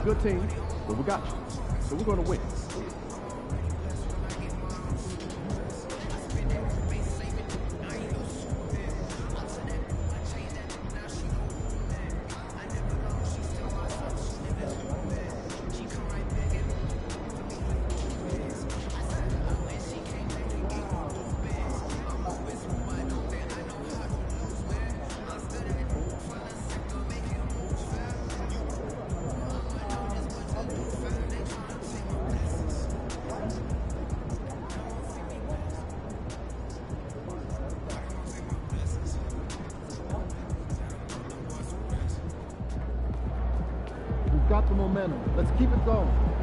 a good team, but we got you. So we're going to win. Got the momentum. Let's keep it going.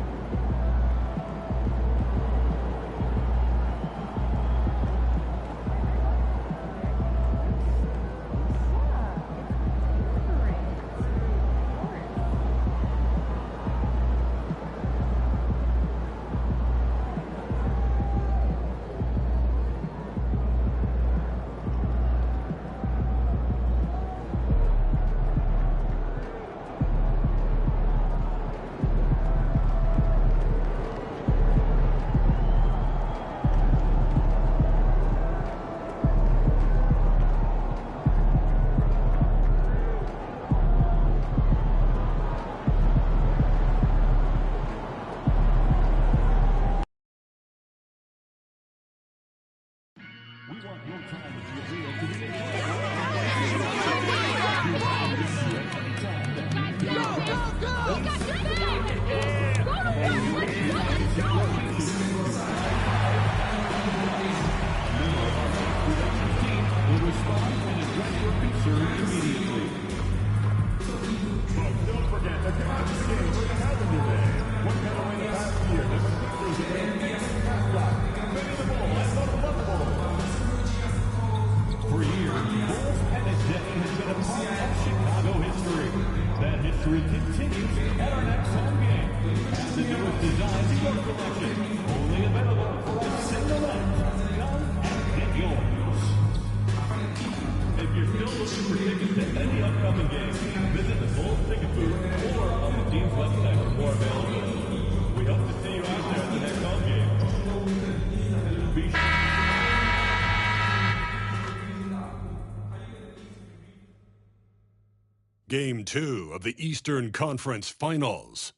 Game 2 of the Eastern Conference Finals.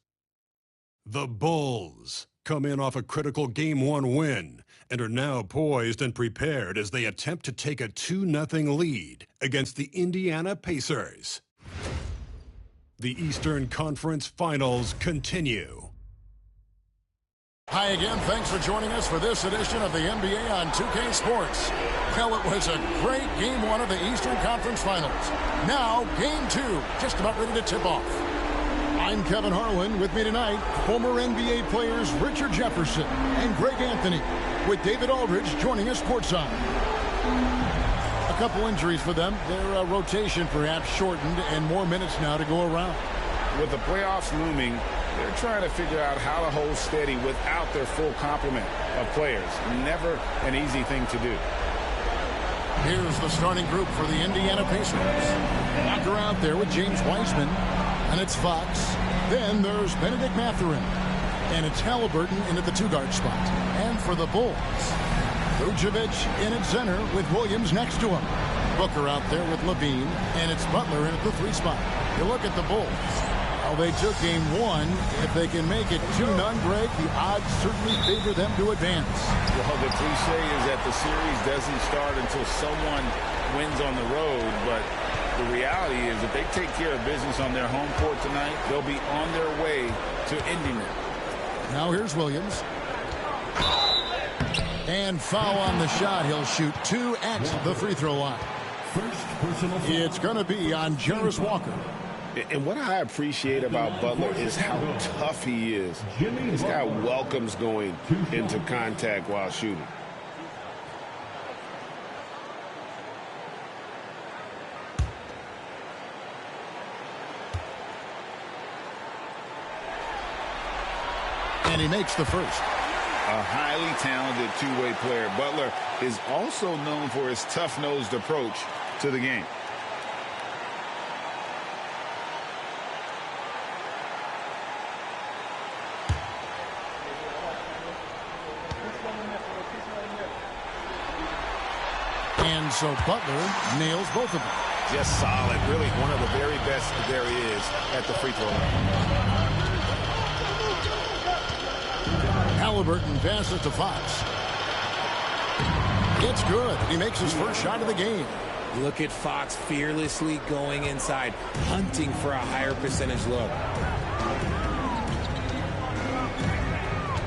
The Bulls come in off a critical Game 1 win and are now poised and prepared as they attempt to take a 2-0 lead against the Indiana Pacers. The Eastern Conference Finals continue. Hi again. Thanks for joining us for this edition of the NBA on 2K Sports. Well, it was a great Game 1 of the Eastern Conference Finals. Now, Game 2, just about ready to tip off. I'm Kevin Harlan. With me tonight, former NBA players Richard Jefferson and Greg Anthony, with David Aldridge joining us courtside. A couple injuries for them. Their rotation perhaps shortened and more minutes now to go around. With the playoffs looming, they're trying to figure out how to hold steady without their full complement of players. Never an easy thing to do. Here's the starting group for the Indiana Pacers. Walker out there with James Wiseman, and it's Fox. Then there's Benedict Mathurin, and it's Halliburton in at the two-guard spot. And for the Bulls, Vucevic in at center with Williams next to him. Booker out there with Levine, and it's Butler in at the three spot. You look at the Bulls. Well, they took Game 1. If they can make it 2-0, Greg, the odds certainly favor them to advance. Well, the cliche is that the series doesn't start until someone wins on the road, but the reality is if they take care of business on their home court tonight, they'll be on their way to ending it. Now here's Williams. And foul on the shot. He'll shoot 2 at the free throw line. It's going to be on Jarris Walker. And what I appreciate about Butler is how tough he is. This guy welcomes going into contact while shooting. And he makes the first. A highly talented two-way player. Butler is also known for his tough-nosed approach to the game. so Butler nails both of them. Just solid. Really one of the very best there is at the free throw line. Halliburton passes to Fox. It's good. He makes his first shot of the game. Look at Fox fearlessly going inside, hunting for a higher percentage look.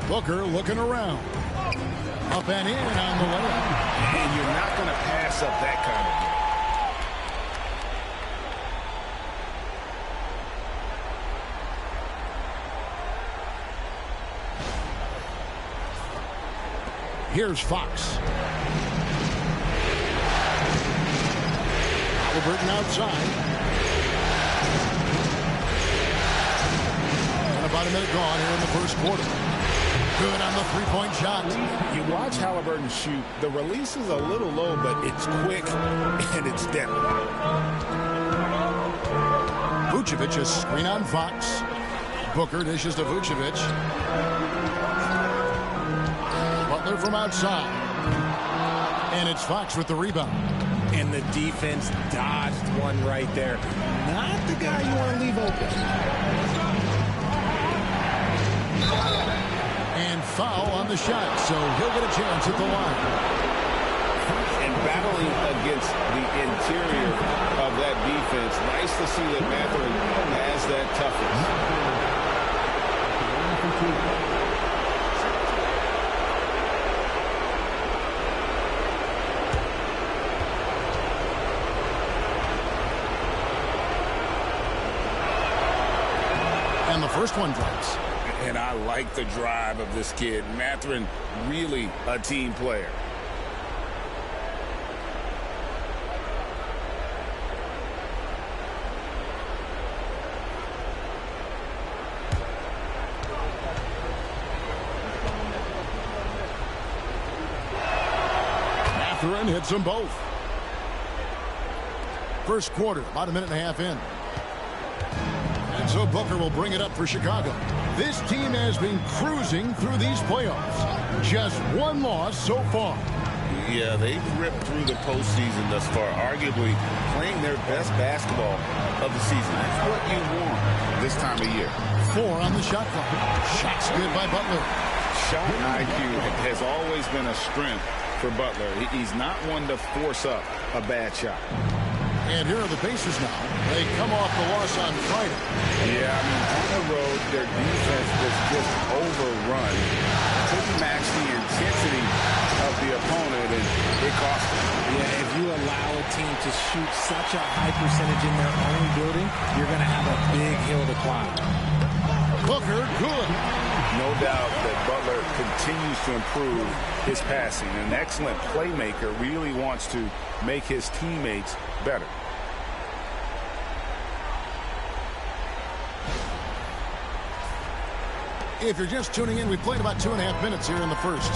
Booker looking around. Up and in on the layup. And you're not going to pass up that kind of Here's Fox. Halliburton outside. And about a minute gone here in the first quarter. Good on the three-point shot. You watch Halliburton shoot. The release is a little low, but it's quick and it's deadly. Vucevic is screen on Fox. Booker dishes to Vucevic. Butler from outside. And it's Fox with the rebound. And the defense dodged one right there. Not the guy you want to leave open. And foul on the shot, so he'll get a chance at the line. And battling against the interior of that defense, nice to see that Mathurin has that toughness. And the first one drops. And I like the drive of this kid. Mathurin, really a team player. Mathurin hits them both. First quarter, about a minute and a half in. And so Booker will bring it up for Chicago. This team has been cruising through these playoffs. Just one loss so far. Yeah, they've ripped through the postseason thus far, arguably playing their best basketball of the season. That's what you want this time of year. 4 on the shot clock. Shots good by Butler. Shot IQ has always been a strength for Butler. He's not one to force up a bad shot. And here are the Pacers now. They come off the loss on Friday. Yeah, I mean, on the road, their defense was just overrun. Couldn't match the intensity of the opponent, and it cost them. Yeah, if you allow a team to shoot such a high percentage in their own building, you're going to have a big hill to climb. Booker, good. No doubt that Butler continues to improve his passing. An excellent playmaker, really wants to make his teammates better. If you're just tuning in, we played about 2.5 minutes here in the first.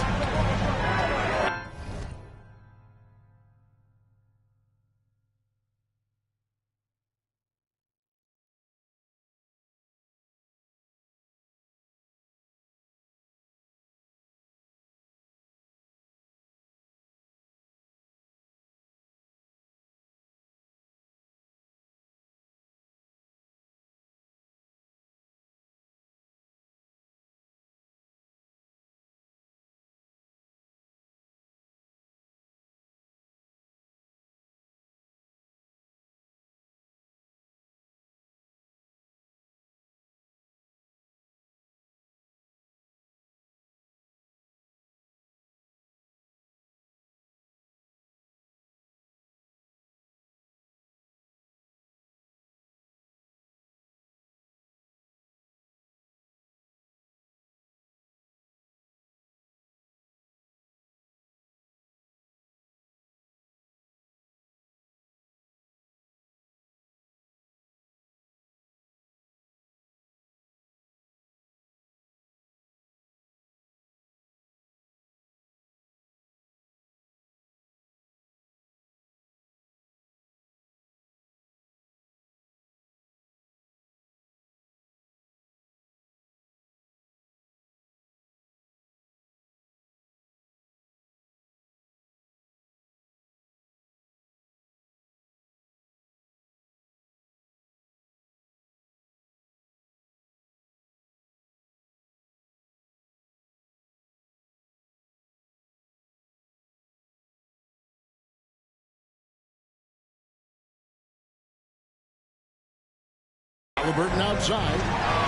Halliburton outside.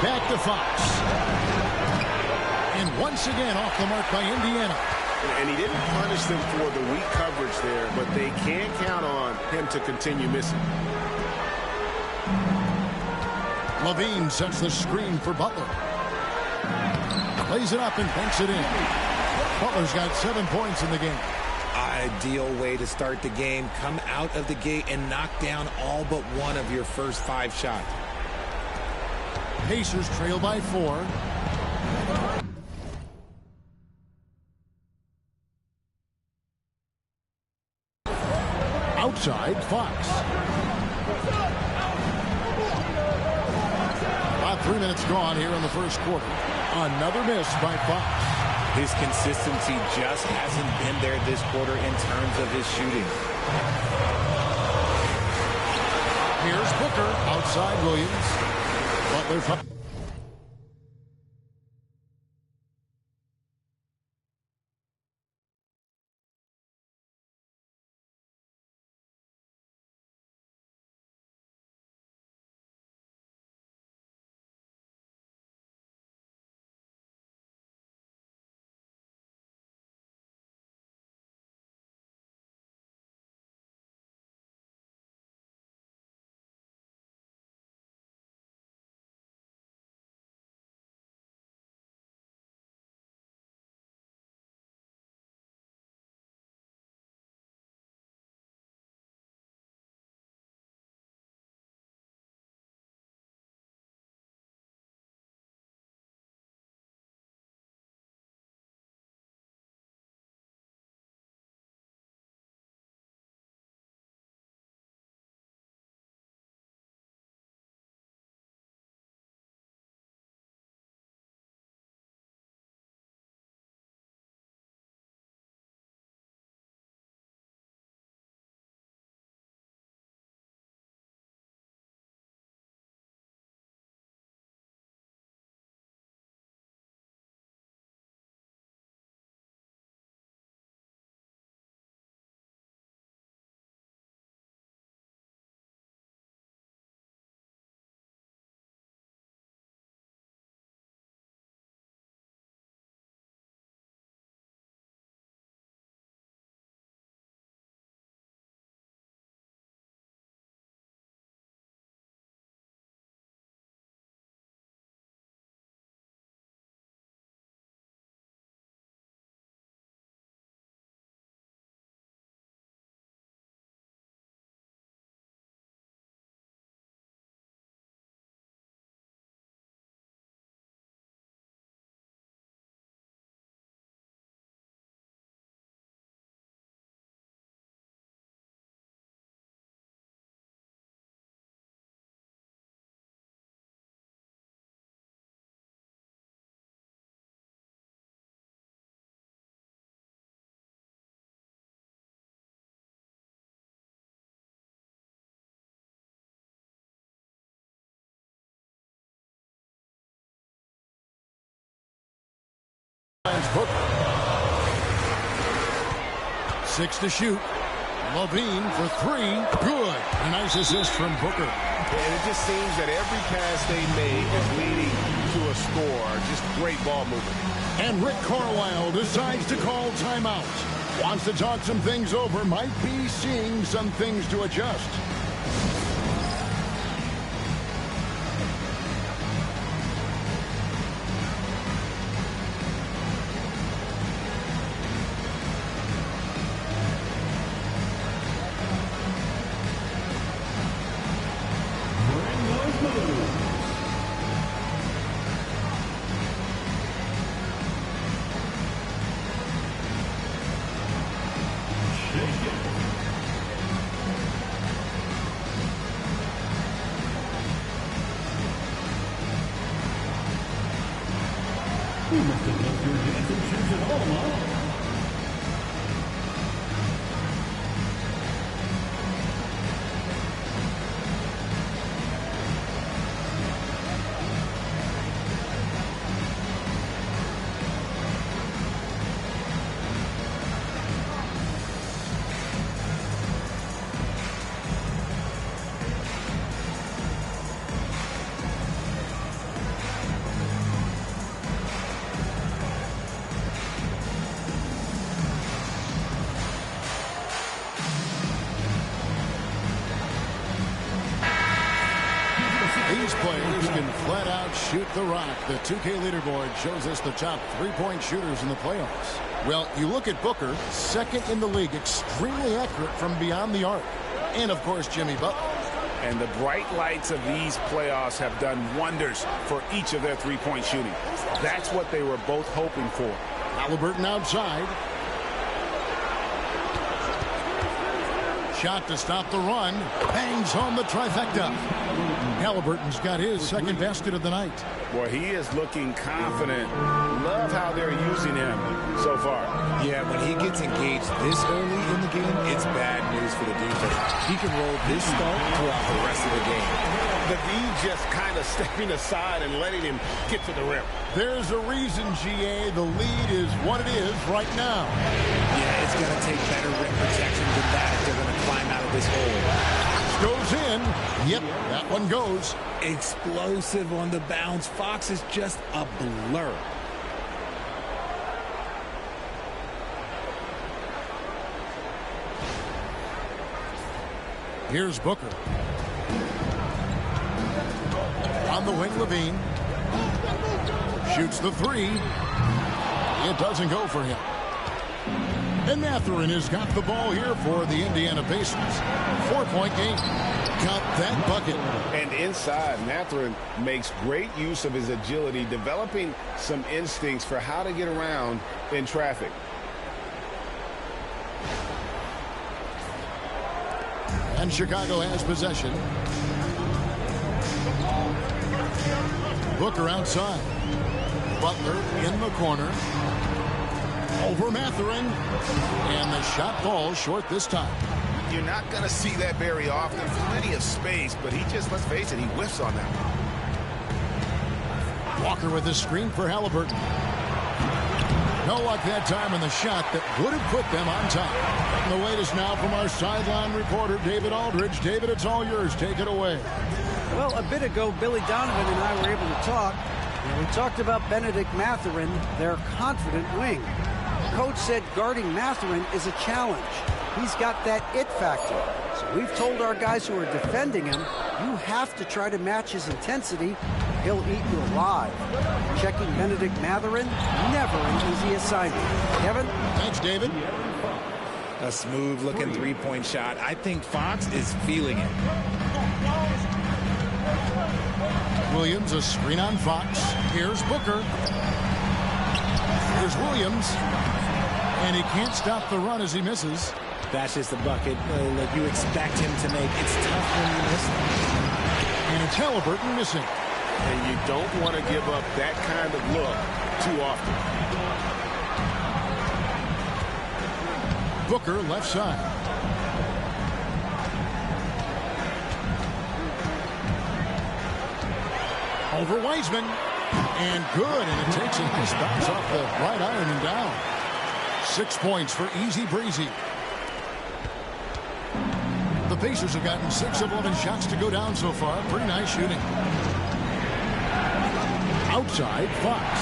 Back to Fox. And once again off the mark by Indiana. And he didn't punish them for the weak coverage there, but they can count on him to continue missing. Levine sets the screen for Butler. Plays it up and banks it in. Butler's got 7 points in the game. Ideal way to start the game. Come out of the gate and knock down all but one of your first 5 shots. Pacers trail by 4. Outside, Fox. About 3 minutes gone here in the first quarter. Another miss by Fox. His consistency just hasn't been there this quarter in terms of his shooting. Here's Booker. Outside Williams. Butler. Booker. 6 to shoot. Levine for 3. Good. A nice assist from Booker. And it just seems that every pass they make is leading to a score. Just great ball movement. And Rick Carlisle decides to call timeout. Wants to talk some things over. Might be seeing some things to adjust. players can flat out shoot the rock. The 2K leaderboard shows us the top three-point shooters in the playoffs. Well, you look at Booker, second in the league, extremely accurate from beyond the arc. And, of course, Jimmy Butler. And the bright lights of these playoffs have done wonders for each of their three-point shooting. That's what they were both hoping for. Halliburton outside. Shot to stop the run. Bangs home the trifecta. Halliburton's got his second basket of the night. Well, he is looking confident. Love how they're using him so far. Yeah, when he gets engaged this early in the game, it's bad news for the defense. He can roll this start throughout the rest of the game. The D just kind of stepping aside and letting him get to the rim. There's a reason, GA. The lead is what it is right now. Yeah, it's going to take better rim protection than that if they're going to climb out of this hole. Goes in. Yep, that one goes. Explosive on the bounce. Fox is just a blur. Here's Booker. On the wing, Levine. Shoots the three. It doesn't go for him. And Mathurin has got the ball here for the Indiana Pacers. 4-point game. Count that bucket. And inside, Mathurin makes great use of his agility, developing some instincts for how to get around in traffic. And Chicago has possession. Booker outside. Butler in the corner. Over Mathurin. And the shot falls short this time. You're not going to see that very often. Plenty of space, but he just, let's face it, he whiffs on that one. Walker with the screen for Halliburton. No luck that time in the shot that would have put them on top. And the latest now from our sideline reporter, David Aldridge. David, it's all yours. Take it away. Well, a bit ago, Billy Donovan and I were able to talk. We talked about Benedict Mathurin, their confident wing. Coach said guarding Mathurin is a challenge. He's got that it factor. So we've told our guys who are defending him, you have to try to match his intensity. He'll eat you alive. Checking Benedict Mathurin, never an easy assignment. Kevin? Thanks, David. A smooth-looking three-point shot. I think Fox is feeling it. Williams, a screen on Fox. Here's Booker. Here's Williams. And he can't stop the run as he misses. That's just a bucket like you expect him to make. It's tough when you miss them. And it's Halliburton missing. And you don't want to give up that kind of look too often. Booker left side. Over Wiseman. And good. And it takes a nice bounce off the right iron and down. 6 points for easy breezy. The Pacers have gotten 6 of 11 shots to go down so far. Pretty nice shooting. Outside, Fox.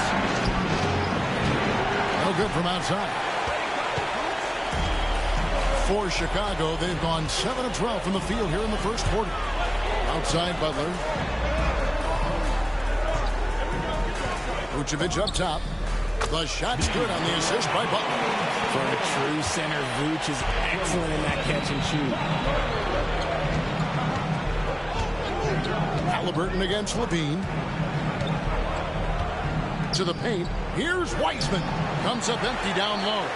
No good from outside. For Chicago, they've gone 7 of 12 from the field here in the first quarter. Outside, Butler. Vucevic up top. The shot's good on the assist by Butler. For a true center, Vuce is excellent in that catch and shoot. Halliburton against Levine. To the paint. Here's Wiseman. Comes up empty down low.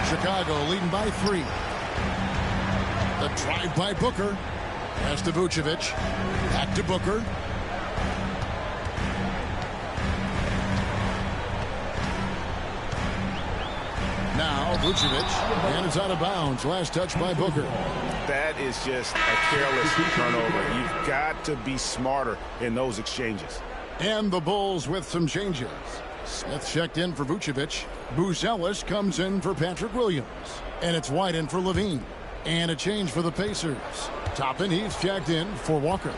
Chicago leading by 3. The drive by Booker. Pass to Vucevic. Back to Booker. Now Vucevic, and it's out of bounds. Last touch by Booker. That is just a careless turnover. You've got to be smarter in those exchanges. And the Bulls with some changes. Smith checked in for Vucevic. Buzelis comes in for Patrick Williams. And it's White in for Levine. And a change for the Pacers. Toppin, he's checked in for Walker.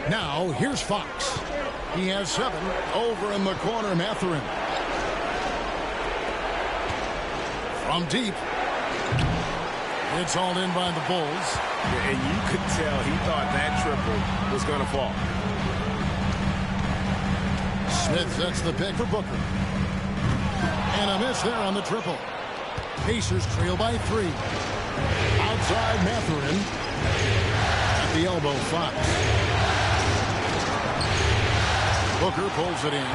Now here's Fox. He has 7. Over in the corner, Mathurin. From deep. It's all in by the Bulls. And you could tell he thought that triple was going to fall. Smith sets the pick for Booker. And a miss there on the triple. Pacers trail by 3. Outside Mathurin. At the elbow, Fox. Booker pulls it in.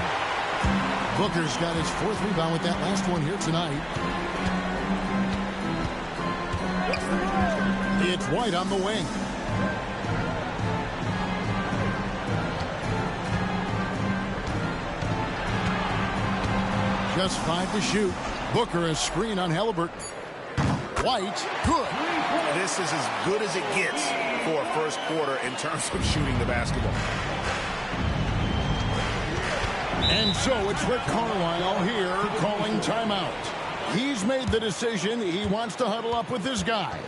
Booker's got his 4th rebound with that last one here tonight. It's White on the wing. Just 5 to shoot. Booker a screen on Halliburton. White, good. This is as good as it gets for a first quarter in terms of shooting the basketball. And so it's Rick Carlisle here calling timeout. He's made the decision. He wants to huddle up with his guys.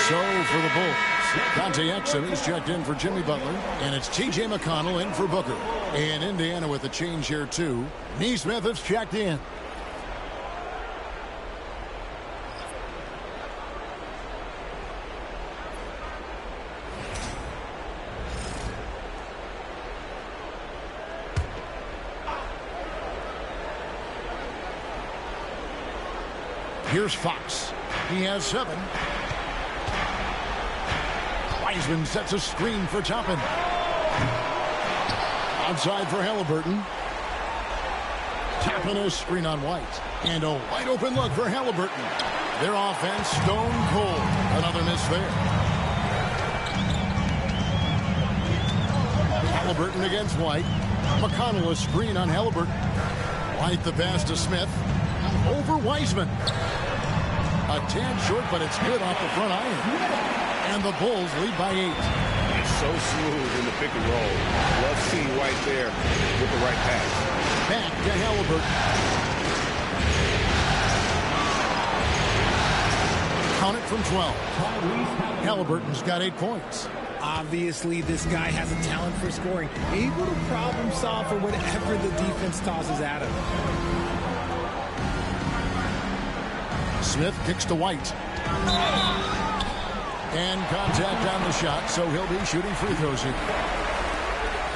So for the Bulls, Dante Exum is checked in for Jimmy Butler, and it's T.J. McConnell in for Booker. And Indiana with a change here too. Nesmith is checked in. Here's Fox. He has 7. Wiseman sets a screen for Toppin. Outside for Halliburton. Toppin a screen on White. And a wide open look for Halliburton. Their offense stone cold. Another miss there. Halliburton against White. McConnell a screen on Halliburton. White the pass to Smith. Over Wiseman. A tad short, but it's good off the front iron. And the Bulls lead by 8. It's so smooth in the pick and roll. Love seeing White there with the right pass. Back to Halliburton. Count it from 12. Halliburton's got 8 points. Obviously, this guy has a talent for scoring. Able to problem solve for whatever the defense tosses at him. Smith kicks to White. And contact on the shot, so he'll be shooting free throws here.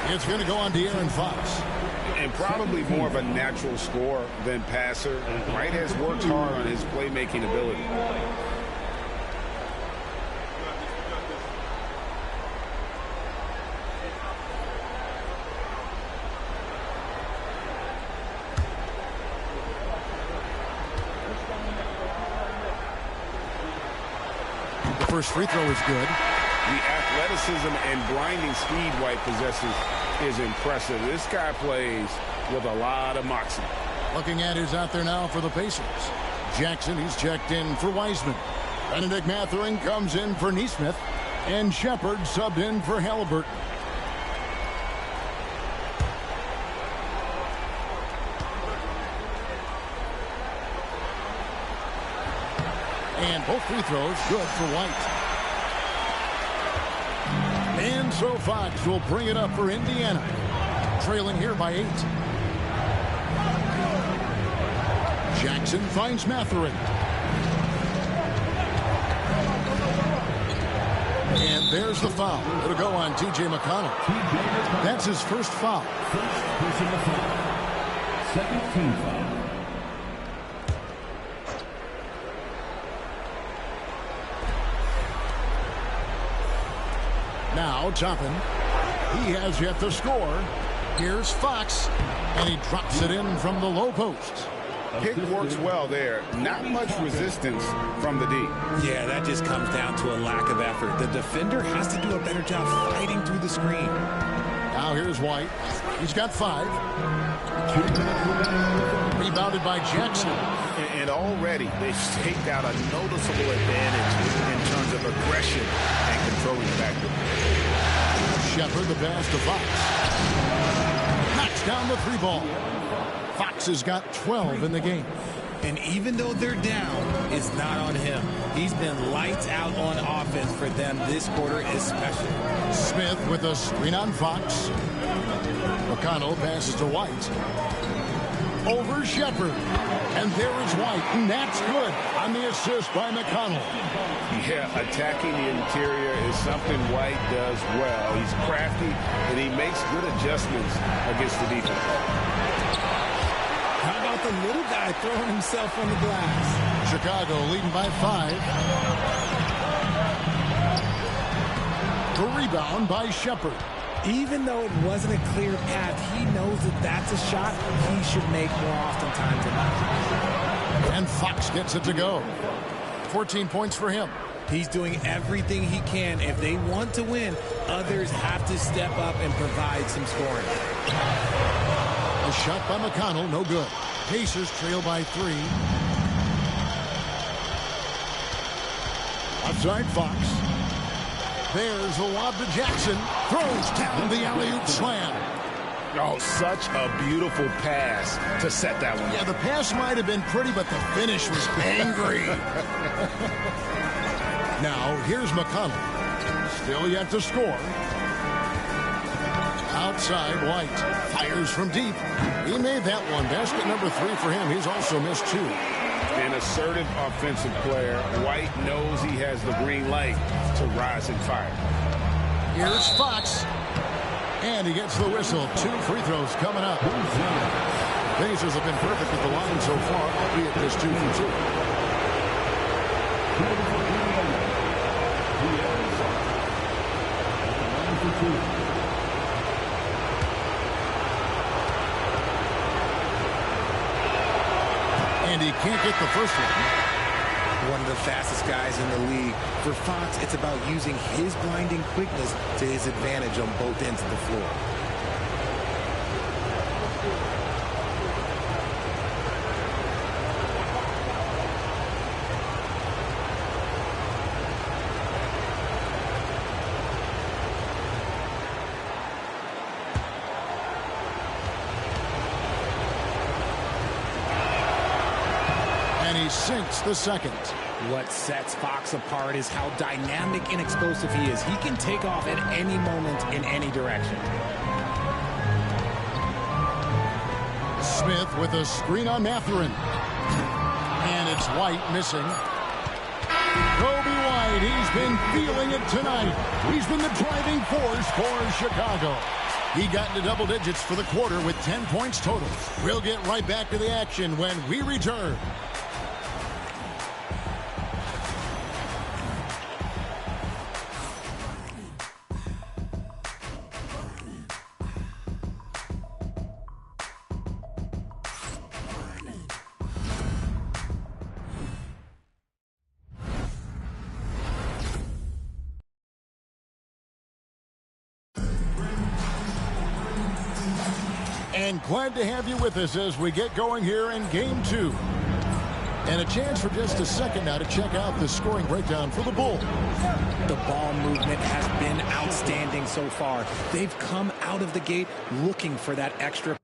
It's going to go on De'Aaron Fox. And probably more of a natural scorer than passer. White has worked hard on his playmaking ability. First free throw is good. The athleticism and blinding speed White possesses is impressive. This guy plays with a lot of moxie. Looking at who's out there now for the Pacers. Jackson, he's checked in for Wiseman. Benedict Mathurin comes in for Nesmith. And Shepard subbed in for Halliburton. And both free throws good for White. And so Fox will bring it up for Indiana. Trailing here by 8. Jackson finds Mathurin. And there's the foul. It'll go on T.J. McConnell. That's his first foul. Personal foul. Second team foul. Now Toppin. He has yet to score. Here's Fox. And he drops it in from the low post. Pick works well there. Not much resistance from the D. Yeah, that just comes down to a lack of effort. The defender has to do a better job fighting through the screen. Now here's White. He's got 5. Rebounded by Jackson. And already they've staked out a noticeable advantage in terms of aggression and controlling the backcourt. Shepard the pass to Fox. Knocks down the 3-ball. Fox has got 12 in the game. And even though they're down, it's not on him. He's been lights out on offense for them this quarter especially. Smith with a screen on Fox. McConnell passes to White. Over Shepard. And there is White. And that's good on the assist by McConnell. Yeah, attacking the interior is something White does well. He's crafty, and he makes good adjustments against the defense. How about the little guy throwing himself on the glass? Chicago leading by 5. The rebound by Shepard. Even though it wasn't a clear path, he knows that that's a shot he should make more oftentimes than not. And Fox gets it to go. 14 points for him. He's doing everything he can. If they want to win, others have to step up and provide some scoring. A shot by McConnell, no good. Pacers trail by 3. Outside Fox. There's a lob to Jackson. Throws down the alley-oop slam. Oh, such a beautiful pass to set that one. Yeah, the pass might have been pretty, but the finish was angry. Now, here's McConnell. Still yet to score. Outside, White fires from deep. He made that one. Basket number 3 for him. He's also missed 2. An assertive offensive player. White knows he has the green light to rise and fire. Here's Fox. And he gets the whistle. 2 free throws coming up. Pacers have been perfect at the line so far, albeit just 2 for 2. And he can't get the first one. One of the fastest guys in the league. For Fox, it's about using his blinding quickness to his advantage on both ends of the floor. Sinks the second. What sets Fox apart is how dynamic and explosive he is. He can take off at any moment in any direction. Smith with a screen on Mathurin. And it's White missing. Kobe White, he's been feeling it tonight. He's been the driving force for Chicago. He got into double digits for the quarter with 10 points total. We'll get right back to the action when we return. And glad to have you with us as we get going here in Game 2. And a chance for just a second now to check out the scoring breakdown for the Bulls. The ball movement has been outstanding so far. They've come out of the gate looking for that extra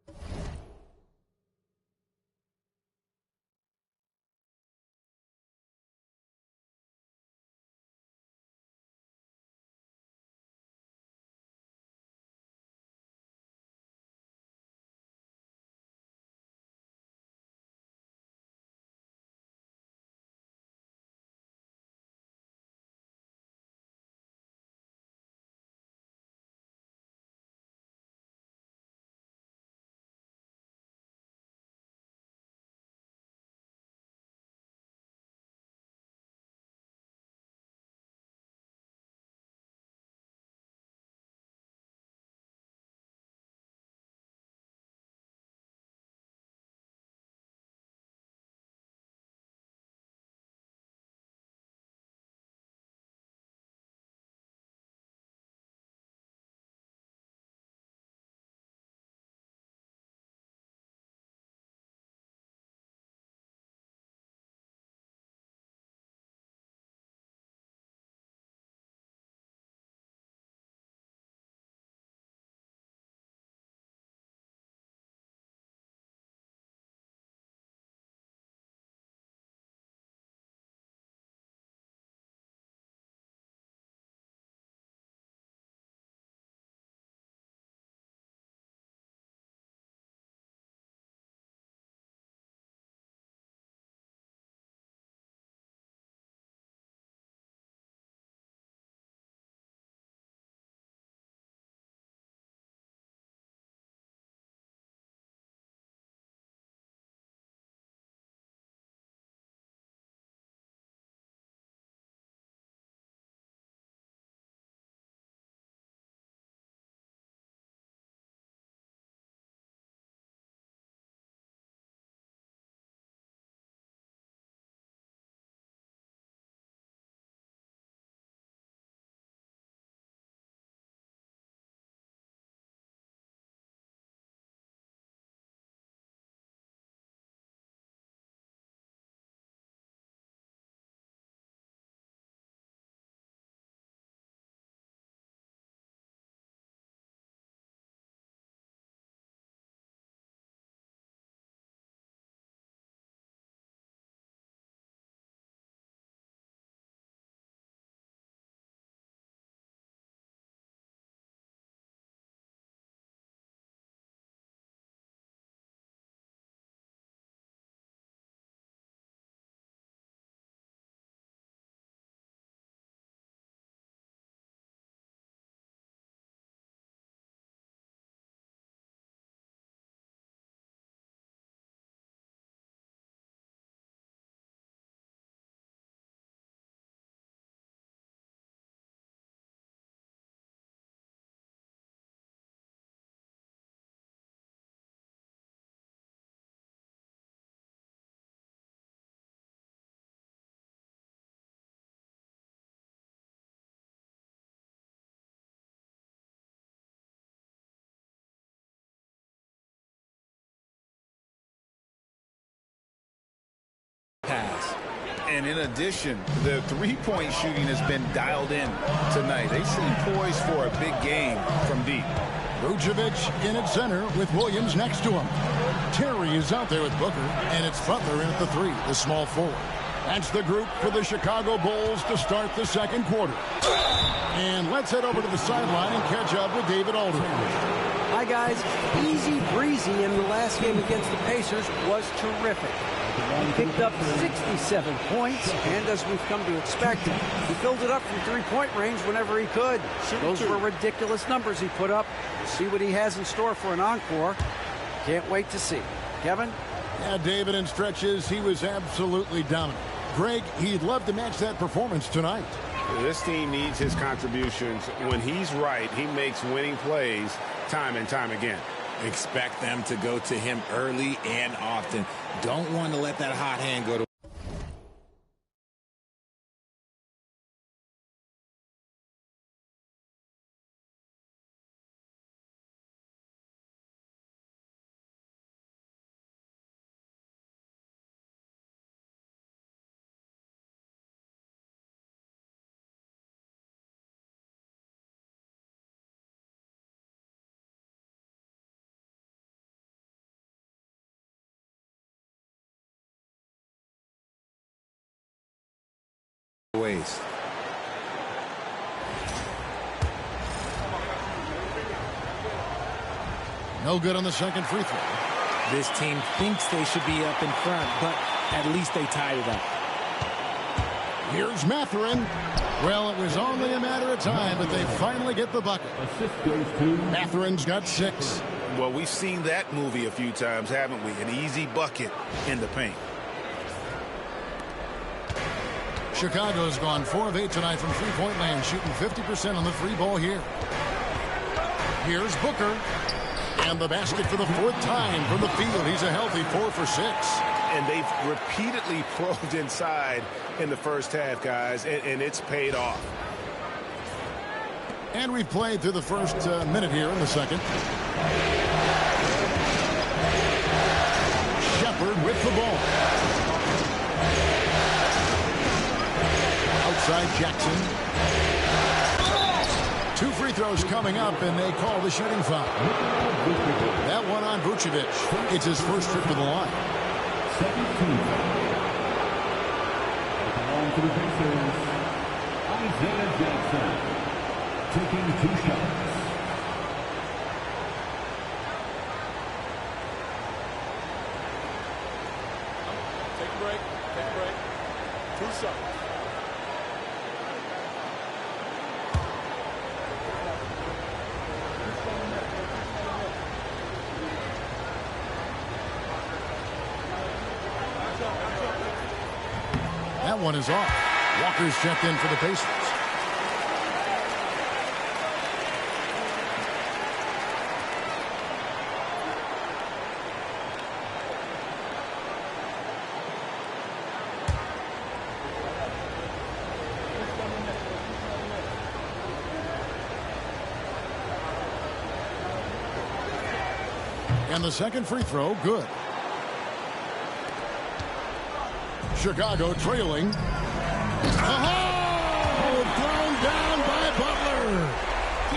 And in addition, the three-point shooting has been dialed in tonight. They seem poised for a big game from deep. Vucevic in at center with Williams next to him. Terry is out there with Booker, and it's Butler in at the three, the small forward. That's the group for the Chicago Bulls to start the second quarter. And let's head over to the sideline and catch up with David Aldridge. Hi, guys. Easy breezy in the last game against the Pacers was terrific. He picked up 67 points, and as we've come to expect, he filled it up from three-point range whenever he could. Those were ridiculous numbers he put up. We'll see what he has in store for an encore. Can't wait to see. Kevin? Yeah, David, in stretches, he was absolutely dominant. Greg, he'd love to match that performance tonight. This team needs his contributions. When he's right, he makes winning plays time and time again. Expect them to go to him early and often. Don't want to let that hot hand go to waste. No good on the second free throw. This team thinks they should be up in front, but at least they tied it up. Here's Mathurin. Well, it was only a matter of time, but they finally get the bucket. Mathurin's got 6. Well, we've seen that movie a few times, haven't we? An easy bucket in the paint. Chicago's gone 4 of 8 tonight from three-point land, shooting 50% on the free ball here. Here's Booker. And the basket for the 4th time from the field. He's a healthy 4 for 6. And they've repeatedly probed inside in the first half, guys, and it's paid off. And we've played through the first minute here in the second. Shepard with the ball. Outside Jackson. 2 free throws coming up, and they call the shooting foul. That one on Vucevic. It's his first trip to the line. Second team foul. Belong to the Pacers, Isaiah Jackson, taking 2 shots. Take a break. Take a break. 2 shots. That one is off. Walker's checked in for the Pacers. And the second free throw, good. Chicago trailing. Oh, thrown down by Butler.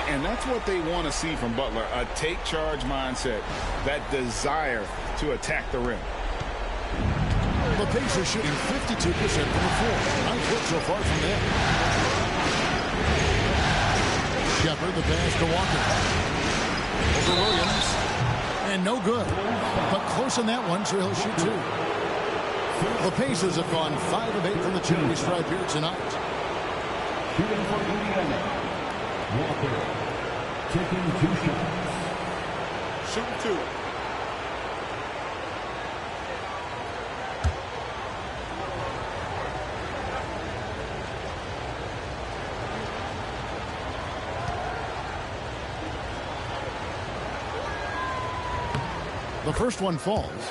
And that's what they want to see from Butler, a take-charge mindset, that desire to attack the rim. The Pacers shooting 52% from the floor. Nice work so far from them. Shepard, the pass to Walker. Over Williams. And no good. But close on that one, so he'll shoot 2. The Pacers have gone 5 of 8 from the charity stripe here tonight. Shooting for Indiana, Walker, taking 2 shots. Shooting 2. The first one falls.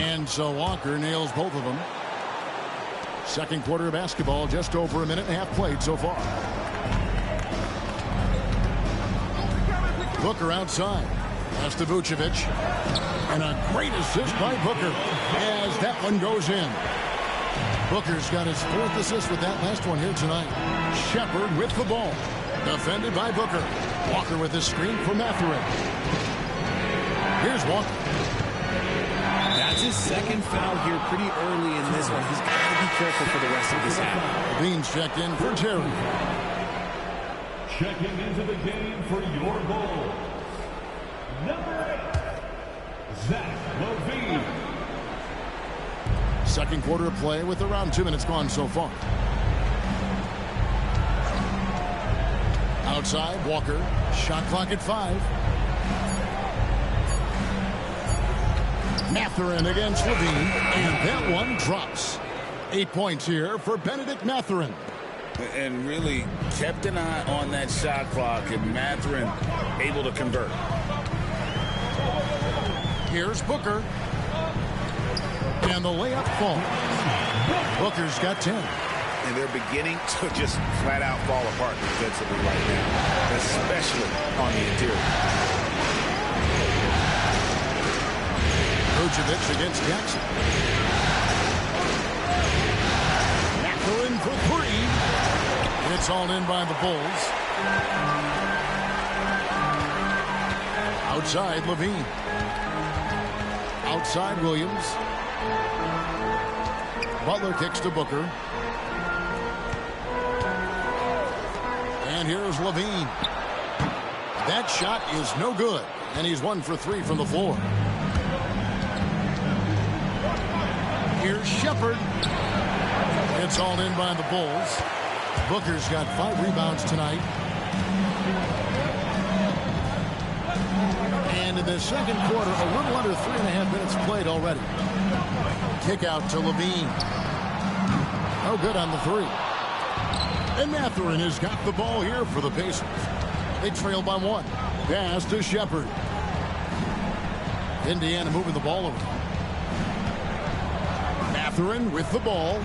And so Walker nails both of them. Second quarter of basketball, just over a minute and a half played so far. Booker outside. Pass to Vucevic. And a great assist by Booker as that one goes in. Booker's got his 4th assist with that last one here tonight. Shepard with the ball. Defended by Booker. Walker with the screen for Mathurin. Here's Walker. That's his second foul here pretty early in this one. He's got to be careful for the rest of this half. Beans checked in for Terry. Checking into the game for your Bulls, number 8, Zach LaVine. Second quarter of play with around 2 minutes gone so far. Outside, Walker. Shot clock at 5. Mathurin against LaVine, and that one drops. 8 points here for Benedict Mathurin. And really kept an eye on that shot clock, and Mathurin able to convert. Here's Booker. And the layup falls. Booker's got 10. And they're beginning to just flat out fall apart defensively right now, especially on the interior. Vucevic against Jackson. Mathurin for 3. It's all in by the Bulls. Outside, LaVine. Outside, Williams. Butler kicks to Booker. And here's LaVine. That shot is no good. And he's 1 for 3 from the floor. Here's Shepard. It's all in by the Bulls. Booker's got 5 rebounds tonight. And in the second quarter, a little under 3.5 minutes played already. Kick out to LaVine. No good on the 3. And Mathurin has got the ball here for the Pacers. They trail by 1. Pass to Shepard. Indiana moving the ball around. Mathurin with the ball.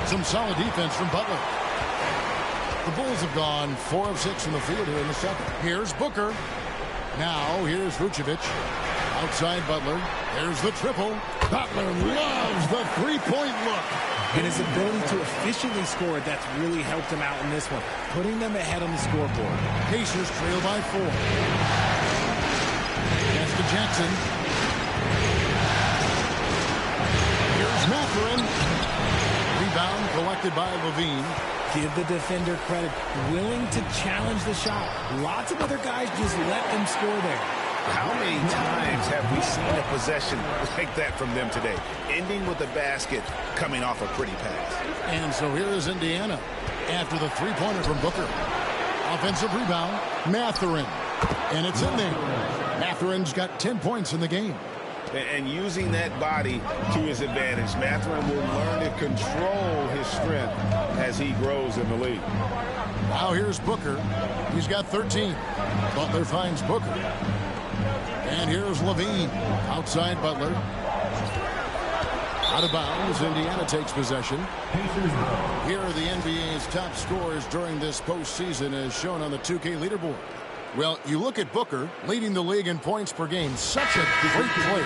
Some solid defense from Butler. The Bulls have gone 4 of 6 from the field here in the second. Here's Booker. Now here's Vucevic. Outside Butler. There's the triple. Butler loves the three-point look. And his ability to efficiently score, that's really helped him out in this one, putting them ahead on the scoreboard. Pacers trail by 4. Pass to Jackson. Here's Mathurin. Rebound collected by LaVine. Give the defender credit, willing to challenge the shot. Lots of other guys just let them score there. How many times have we seen a possession like that from them today, ending with a basket coming off a pretty pass? And so here is Indiana after the three-pointer from Booker. Offensive rebound, Mathurin. And it's in there. Mathurin's got 10 points in the game. And using that body to his advantage, Mathurin will learn to control his strength as he grows in the league. Now here's Booker. He's got 13. Butler finds Booker. And here's LaVine. Outside Butler. Out of bounds. Indiana takes possession. Here are the NBA's top scorers during this postseason as shown on the 2K leaderboard. Well, you look at Booker leading the league in points per game. Such a great player.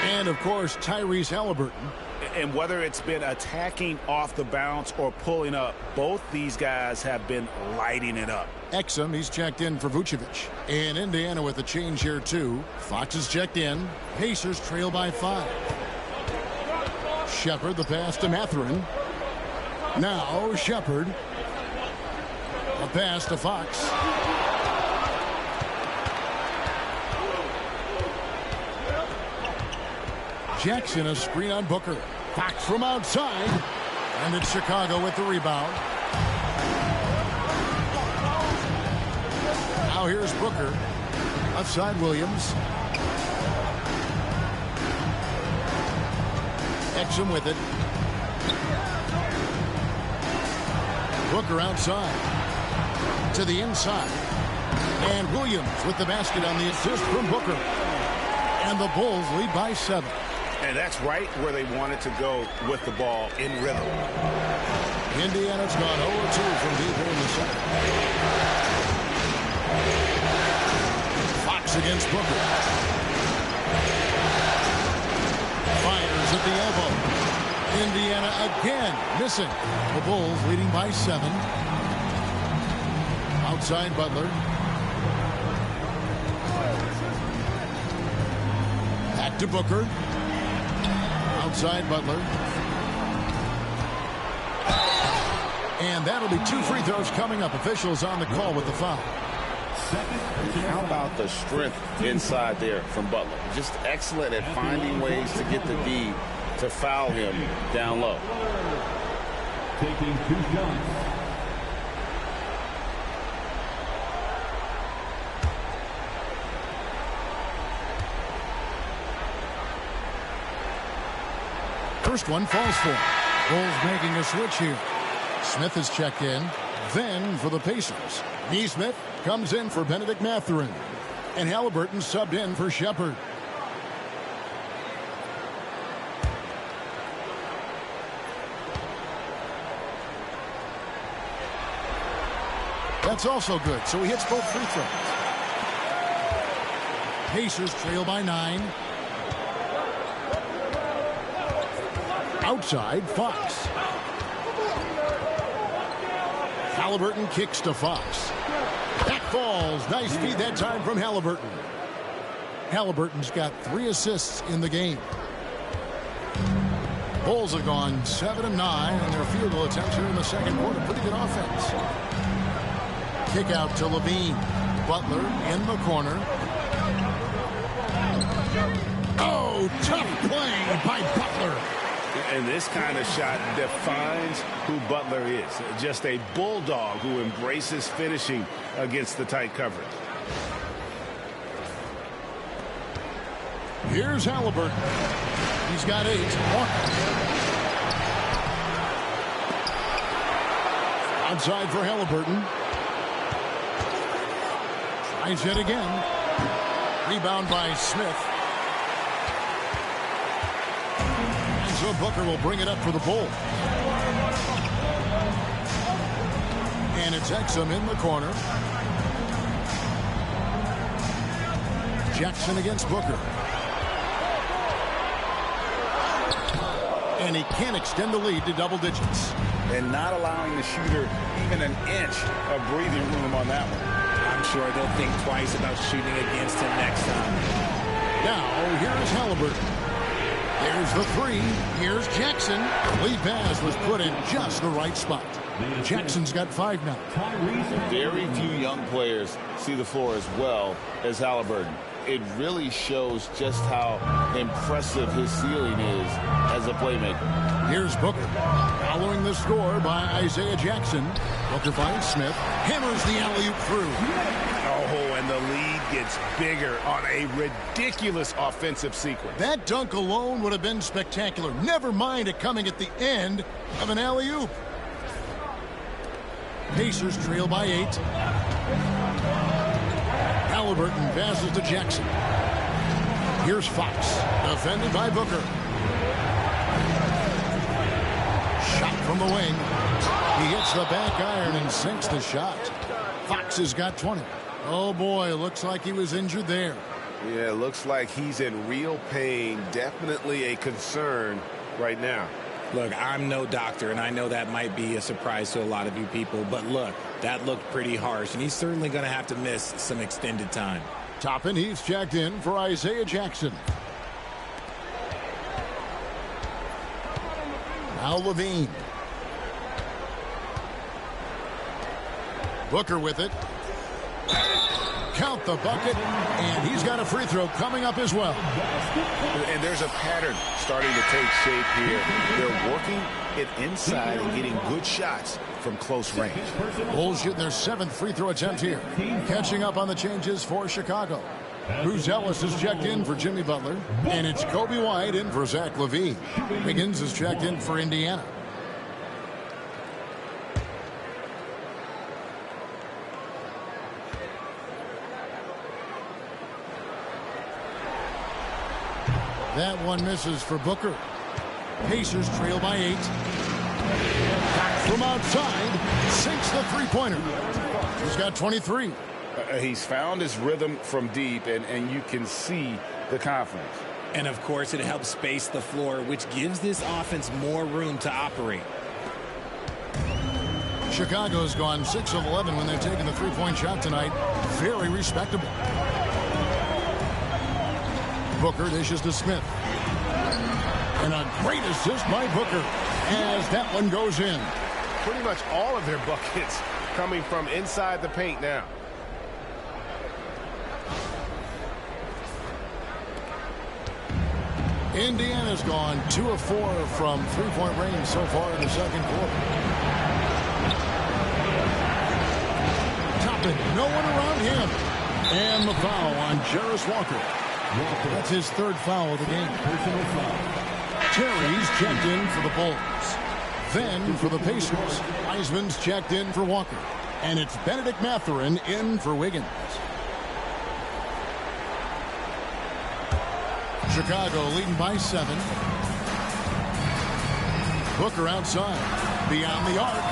And, of course, Tyrese Halliburton. And whether it's been attacking off the bounce or pulling up, both these guys have been lighting it up. Exum, he's checked in for Vucevic. And Indiana with a change here, too. Fox is checked in. Pacers trail by 5. Shepard, the pass to Mathurin. Now, Shepard. A pass to Fox. Jackson, a screen on Booker. Fox from outside. And it's Chicago with the rebound. Now here's Booker. Outside Williams. Exum with it. Booker outside. to the inside. And Williams with the basket on the assist from Booker. And the Bulls lead by 7. And that's right where they wanted to go with the ball in rhythm. Indiana's gone 0-2 from deep here in the second. Fox against Booker. Fires at the elbow. Indiana again missing. The Bulls leading by 7. Outside Butler. Back to Booker. Outside Butler. And that'll be 2 free throws coming up. Officials on the call with the foul. How about the strength inside there from Butler? Just excellent at finding ways to get the D to foul him down low. Taking 2 shots. First one falls for him. Bulls making a switch here. Smith is checked in. Then for the Pacers, Nesmith comes in for Benedict Mathurin. And Halliburton subbed in for Shepard. That's also good, so he hits both free throws. Pacers trail by 9. Outside, Fox. Halliburton kicks to Fox. That falls. Nice feed that time from Halliburton. Halliburton's got 3 assists in the game. Bulls have gone 7 of 9 in their field goal attempts here in the second quarter. Pretty good offense. Kick out to Levine. Butler in the corner. Oh, tough play by Butler. And this kind of shot defines who Butler is. Just a bulldog who embraces finishing against the tight coverage. Here's Halliburton. He's got 8. Outside for Halliburton. Tries it again. Rebound by Smith. So Booker will bring it up for the Bulls. And it's Exum in the corner. Jackson against Booker. And he can't extend the lead to double digits. And not allowing the shooter even an inch of breathing room on that one. I'm sure they'll think twice about shooting against him next time. Now, here's Halliburton. There's the 3. Here's Jackson. Lead pass was put in just the right spot. Jackson's got 5 now. Very few young players see the floor as well as Halliburton. It really shows just how impressive his ceiling is as a playmaker. Here's Booker. Following the score by Isaiah Jackson. Booker finds Smith. Hammers the alley-oop through. Oh, and the lead gets bigger on a ridiculous offensive sequence. That dunk alone would have been spectacular. Never mind it coming at the end of an alley-oop. Pacers trail by 8. Halliburton passes to Jackson. Here's Fox. Defended by Booker. Shot from the wing. He hits the back iron and sinks the shot. Fox has got 20. Oh, boy, looks like he was injured there. Yeah, looks like he's in real pain. Definitely a concern right now. Look, I'm no doctor, and I know that might be a surprise to a lot of you people, but look, that looked pretty harsh, and he's certainly going to have to miss some extended time. Toppin, he's checked in for Isaiah Jackson. Now Levine. Booker with it. Count the bucket, and he's got a free throw coming up as well. And there's a pattern starting to take shape here. They're working it inside and getting good shots from close range. Bulls shooting their 7th free throw attempt here. Catching up on the changes for Chicago. Bruce Ellis is checked in for Jimmy Butler, and it's Kobe White in for Zach LaVine. Wiggins is checked in for Indiana. That one misses for Booker. Pacers trail by 8. From outside, sinks the three-pointer. He's got 23. He's found his rhythm from deep, and you can see the confidence. And, of course, it helps space the floor, which gives this offense more room to operate. Chicago's gone 6 of 11 when they've taken the three-point shot tonight. Very respectable. Booker dishes to Smith. And a great assist by Booker as that one goes in. Pretty much all of their buckets coming from inside the paint now. Indiana's gone 2 of 4 from three-point range so far in the second quarter. Toppin, no one around him. And the foul on Jarris Walker. That's his third foul of the game. Personal foul. Terry's checked in for the Bulls. Then for the Pacers, Wiseman's checked in for Walker. And it's Benedict Mathurin in for Wiggins. Chicago leading by 7. Booker outside. Beyond the arc.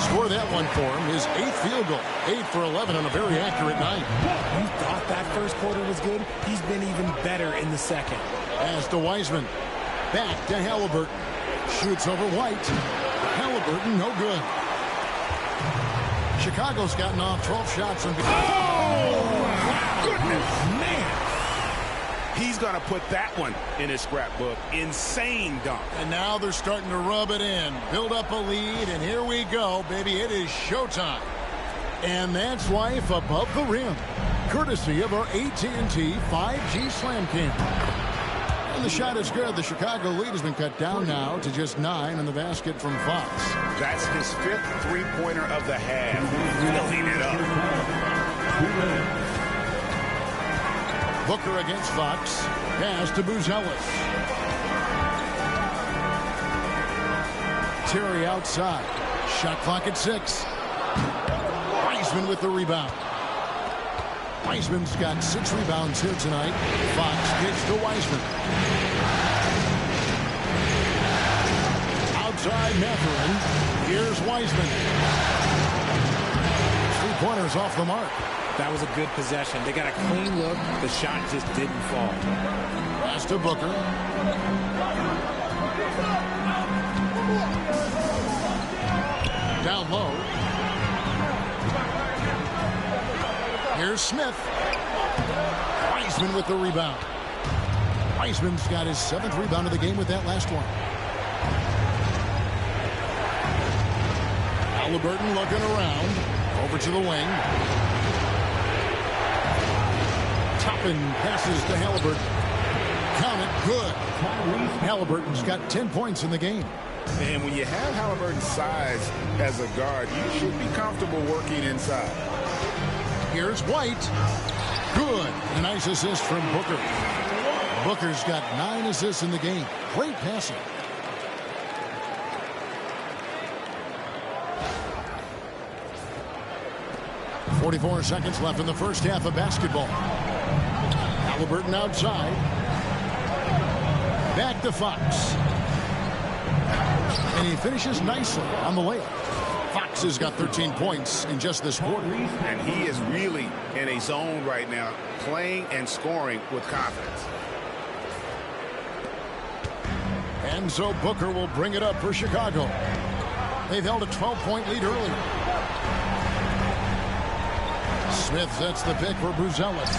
Score that one for him. His 8th field goal. 8 for 11 on a very accurate night. You thought that first quarter was good? He's been even better in the second. As to Wiseman. Back to Halliburton. Shoots over White. Halliburton, no good. Chicago's gotten off 12 shots. And Oh, goodness, man. He's going to put that one in his scrapbook. Insane dunk. And now they're starting to rub it in. Build up a lead, and here we go, baby. It is showtime. And that's life above the rim. Courtesy of our AT&T 5G Slam Cam. And the shot is good. The Chicago lead has been cut down now to just 9 in the basket from Fox. That's his 5th three-pointer of the half. Filling it up. Booker against Fox. Pass to Buzelis. Terry outside. Shot clock at 6. Wiseman with the rebound. Wiseman's got 6 rebounds here tonight. Fox gets to Wiseman. Outside Mathurin. Here's Wiseman. 3-pointers off the mark. That was a good possession. They got a clean look. The shot just didn't fall. Pass to Booker. Down low. Here's Smith. Wiseman with the rebound. Wiseman's got his 7th rebound of the game with that last one. Halliburton looking around. Over to the wing. Toppin passes to Halliburton. Count it, good. Halliburton's got 10 points in the game. And when you have Halliburton's size as a guard, you should be comfortable working inside. Here's White. Good. A nice assist from Booker. Booker's got 9 assists in the game. Great passing. .44 seconds left in the first half of basketball. Halliburton outside. Back to Fox. And he finishes nicely on the layup. Fox has got 13 points in just this quarter. And he is really in a zone right now, playing and scoring with confidence. And so Booker will bring it up for Chicago. They've held a 12-point lead early. Smith sets the pick for Buzelis.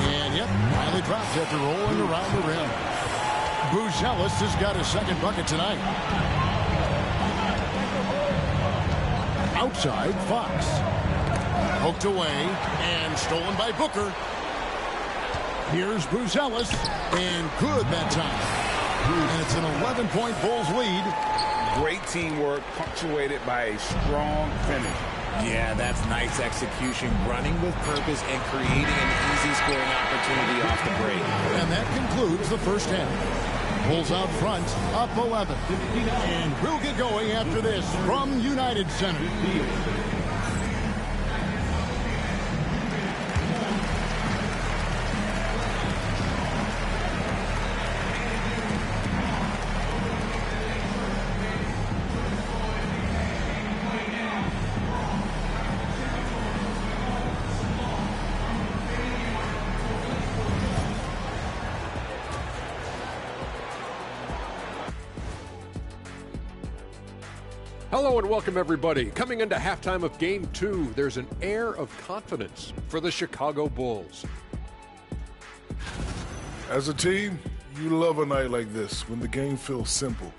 And yep, finally drops after rolling around the rim. Buzelis has got his 2nd bucket tonight. Outside, Fox. Poked away and stolen by Booker. Here's Buzelis. And good that time. And it's an 11-point Bulls lead. Great teamwork punctuated by a strong finish. Yeah, that's nice execution, running with purpose and creating an easy scoring opportunity off the break. And that concludes the first half. Bulls out front, up 11. And we'll get going after this from United Center. Hello and welcome, everybody. Coming into halftime of Game 2, there's an air of confidence for the Chicago Bulls. As a team, you love a night like this when the game feels simple.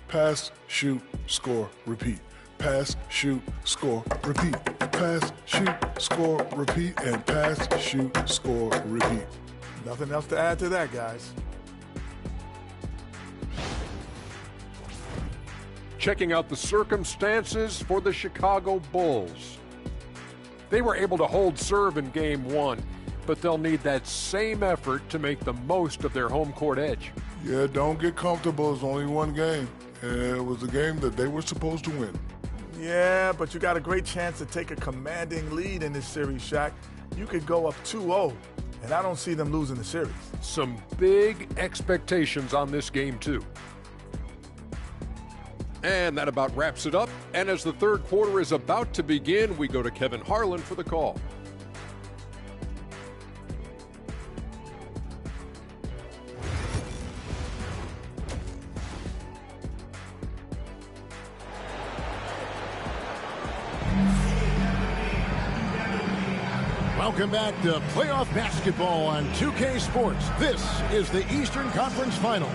Pass, shoot, score, repeat. Pass, shoot, score, repeat. Pass, shoot, score, repeat. And pass, shoot, score, repeat. Nothing else to add to that, guys. Checking out the circumstances for the Chicago Bulls. They were able to hold serve in Game 1, but they'll need that same effort to make the most of their home court edge. Yeah, don't get comfortable. It's only one game. It was a game that they were supposed to win. Yeah, but you got a great chance to take a commanding lead in this series, Shaq. You could go up 2-0, and I don't see them losing the series. Some big expectations on this game, too. And that about wraps it up. And as the third quarter is about to begin, we go to Kevin Harlan for the call. Welcome back to playoff basketball on 2K Sports. This is the Eastern Conference Final.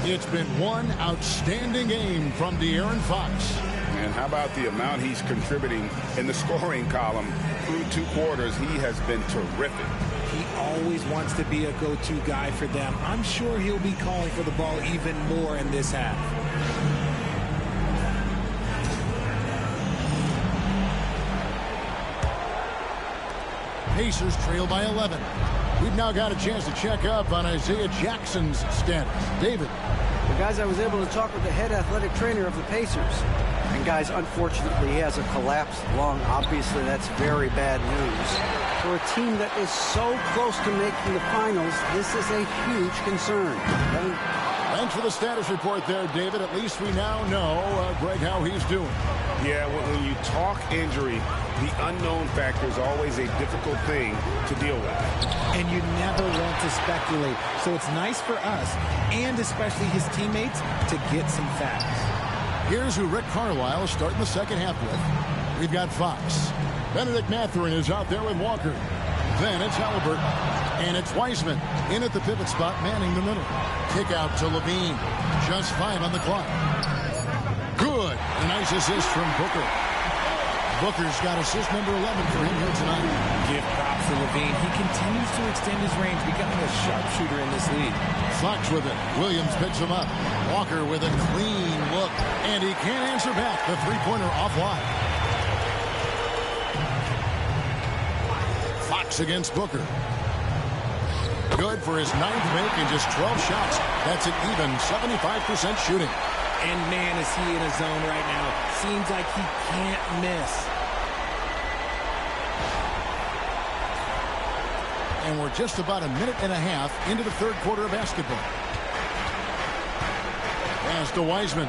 It's been one outstanding game from De'Aaron Fox. And how about the amount he's contributing in the scoring column through 2 quarters? He has been terrific. He always wants to be a go-to guy for them. I'm sure he'll be calling for the ball even more in this half. Pacers trail by 11. We've now got a chance to check up on Isaiah Jackson's status. David. Well, guys, I was able to talk with the head athletic trainer of the Pacers. And, guys, unfortunately, he has a collapsed lung. Obviously, that's very bad news. For a team that is so close to making the finals, this is a huge concern. Thanks for the status report there, David. At least we now know, Greg, how he's doing. Yeah, when you talk injury, the unknown factor is always a difficult thing to deal with. And you never want to speculate. So it's nice for us, and especially his teammates, to get some facts. Here's who Rick Carlisle is starting the second half with. We've got Fox. Benedict Mathurin is out there with Walker. Then it's Halliburton. And it's Wiseman in at the pivot spot, manning the middle. Kick out to Levine. Just 5 on the clock. Good. A nice assist from Booker. Booker's got assist number 11 for him here tonight. Give props to Levine. He continues to extend his range, becoming a sharpshooter in this league. Fox with it. Williams picks him up. Walker with a clean look. And he can't answer back. The three-pointer offline. Fox against Booker. Good for his 9th make and just 12 shots. That's an even 75% shooting. And man, is he in a zone right now. Seems like he can't miss. And we're just about a minute and a half into the third quarter of basketball. Pass to Wiseman.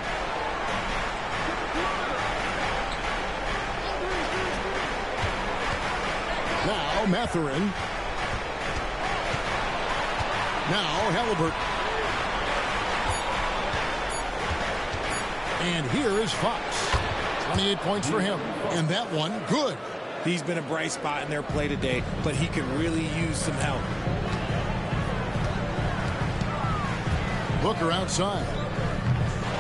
Now Mathurin. Now Halliburton. And here is Fox. 28 points for him. And that one, good. He's been a bright spot in their play today, but he can really use some help. Booker outside.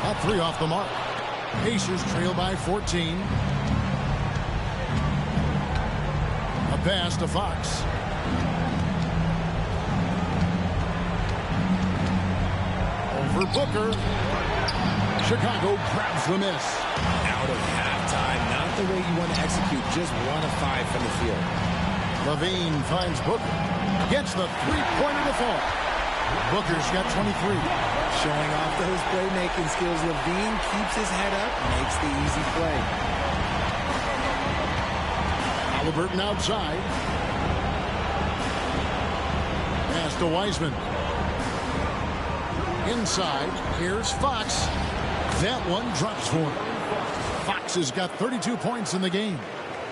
Up 3 off the mark. Pacers trail by 14. A pass to Fox. Over Booker. Chicago grabs the miss. Out of halftime, not the way you want to execute, just 1 of 5 from the field. Levine finds Booker. Gets the three-pointer to fall. Booker's got 23. Showing off those playmaking skills, Levine keeps his head up, makes the easy play. Halliburton outside. Pass to Wiseman. Inside, here's Fox. That one drops for him. Fox has got 32 points in the game.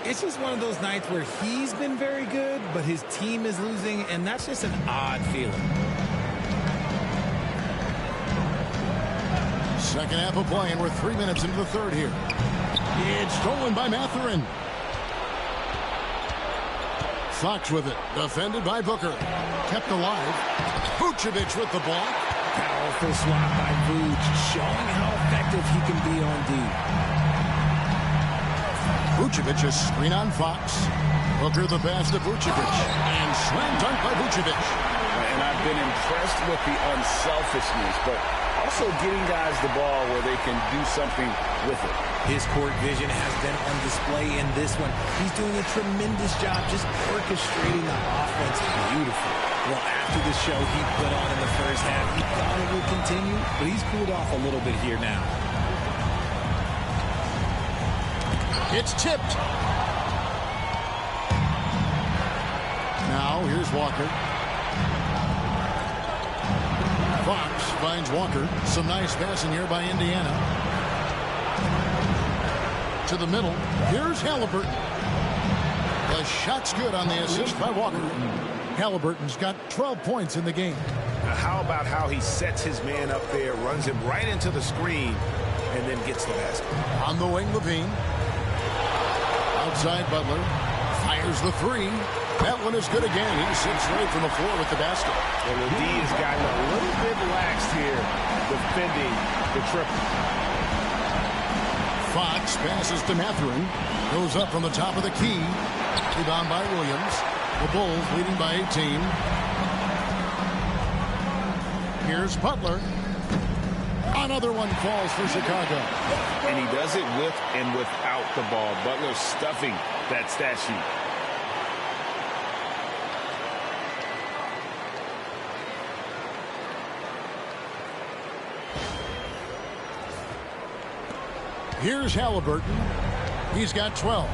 It's just one of those nights where he's been very good, but his team is losing, and that's just an odd feeling. Second half of play, and we're 3 minutes into the third here. It's stolen by Mathurin. Fox with it. Defended by Booker. Kept alive. Vucevic with the block. Powerful swat by Vuce, showing how effective he can be on D. Vucevic is screen on Fox. Booker the pass to Vucevic. And slam dunk by Vucevic. And I've been impressed with the unselfishness, but also getting guys the ball where they can do something with it. His court vision has been on display in this one. He's doing a tremendous job just orchestrating the offense beautifully. Well, after the show he put on in the first half, he thought it would continue, but he's cooled off a little bit here now. It's tipped. Now, here's Walker. Fox finds Walker. Some nice passing here by Indiana. To the middle. Here's Halliburton. The shot's good on the assist by Walker. Halliburton's got 12 points in the game. Now how about how he sets his man up there, runs him right into the screen, and then gets the basket. On the wing, Levine. Outside, Butler. Fires the three. That one is good again. He sits right from the floor with the basket. And the D has gotten a little bit lax here defending the triple. Fox passes to Mathurin. Goes up from the top of the key. Rebound by Williams. The Bulls leading by 18. Here's Butler. Another one falls for Chicago. And he does it with and without the ball. Butler stuffing that stat sheet. Here's Halliburton. He's got 12.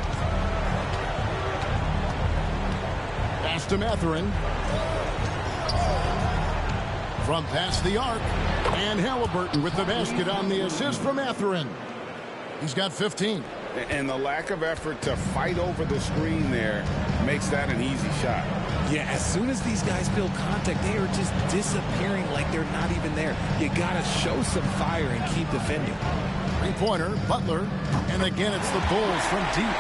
Pass to Mathurin. From past the arc. And Halliburton with the basket on the assist from Mathurin. He's got 15. And the lack of effort to fight over the screen there makes that an easy shot. Yeah, as soon as these guys feel contact, they are just disappearing like they're not even there. You got to show some fire and keep defending. Three-pointer, Butler, and again it's the Bulls from deep.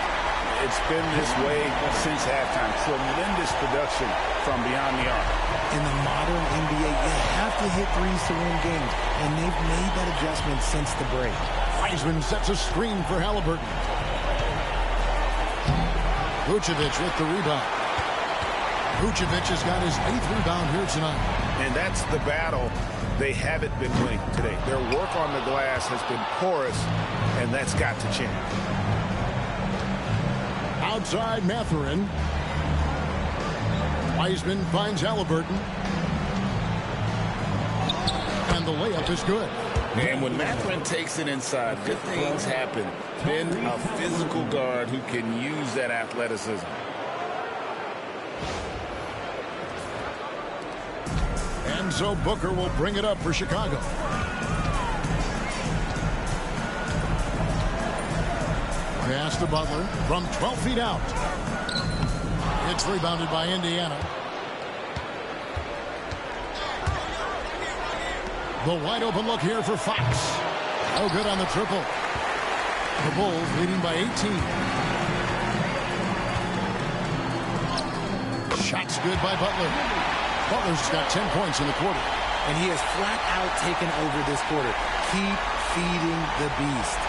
It's been this way since halftime. Tremendous production from beyond the arc. In the modern NBA, you have to hit threes to win games, and they've made that adjustment since the break. Wiseman sets a screen for Halliburton. Vucevic with the rebound. Vucevic has got his 8th rebound here tonight. And that's the battle they haven't been winning today. Their work on the glass has been porous, and that's got to change. Outside Mathurin. Wiseman finds Halliburton. And the layup is good. And when Mathurin takes it inside, good things happen. Then a physical guard who can use that athleticism. And so Booker will bring it up for Chicago. Pass to Butler from 12 feet out. It's rebounded by Indiana. The wide open look here for Fox. Oh, good on the triple. The Bulls leading by 18. Shots good by Butler. Butler's got 10 points in the quarter. And he has flat out taken over this quarter. Keep feeding the beast.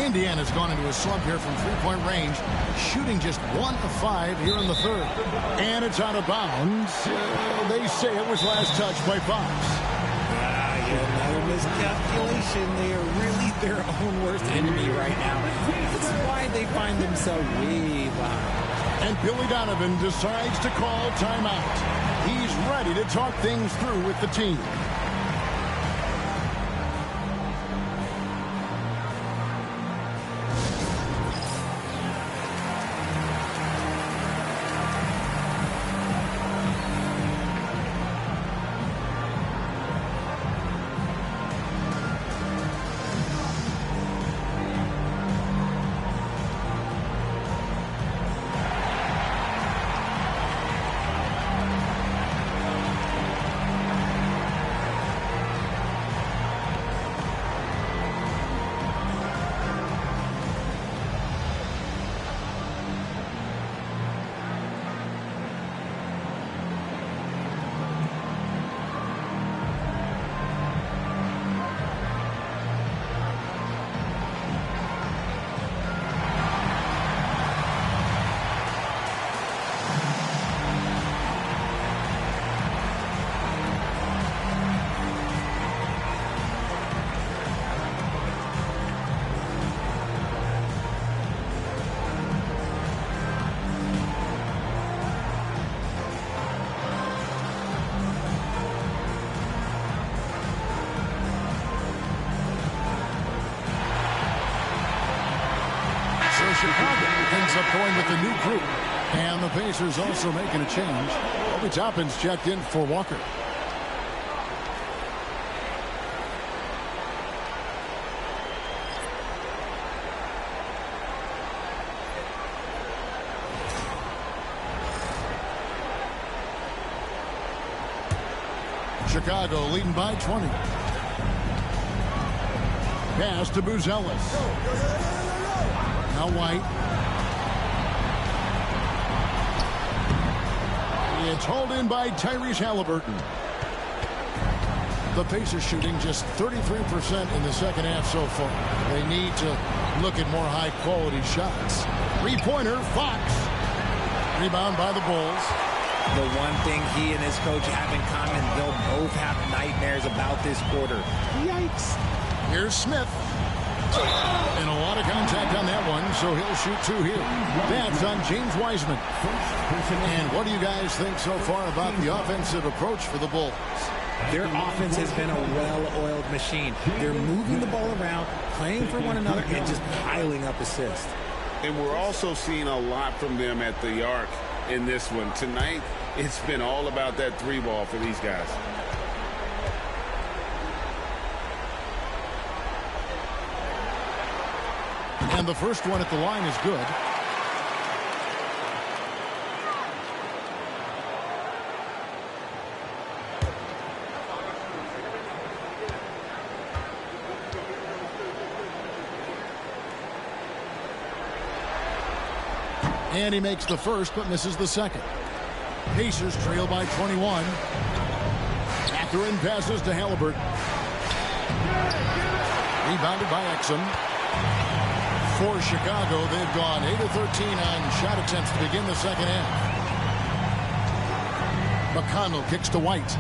Indiana's gone into a slump here from three-point range, shooting just 1 of 5 here in the third. And it's out of bounds. They say it was last touched by Fox. Another miscalculation. They are really their own worst enemy right now. This is why they find themselves way behind. And Billy Donovan decides to call timeout. He's ready to talk things through with the team. up going with the new group. And the Pacers also making a change. Obi Toppin's checked in for Walker. Chicago leading by 20. Pass to Buzelis. Now White. It's hauled in by Tyrese Halliburton. The Pacers shooting just 33% in the second half so far. They need to look at more high-quality shots. Three-pointer, Fox. Rebound by the Bulls. The one thing he and his coach have in common, they'll both have nightmares about this quarter. Yikes. Here's Smith. And a lot of contact on that one, so he'll shoot two here. That's on James Wiseman. And what do you guys think so far about the offensive approach for the Bulls? Their offense has been a well-oiled machine. They're moving the ball around, playing for one another, and just piling up assists. And we're also seeing a lot from them at the arc in this one. Tonight, it's been all about that three ball for these guys. And the first one at the line is good. And he makes the first but misses the second. Pacers trail by 21. Mathurin passes to Halliburton. Rebounded by Exum. For Chicago, they've gone 8 of 13 on shot attempts to begin the second half. McConnell kicks to White.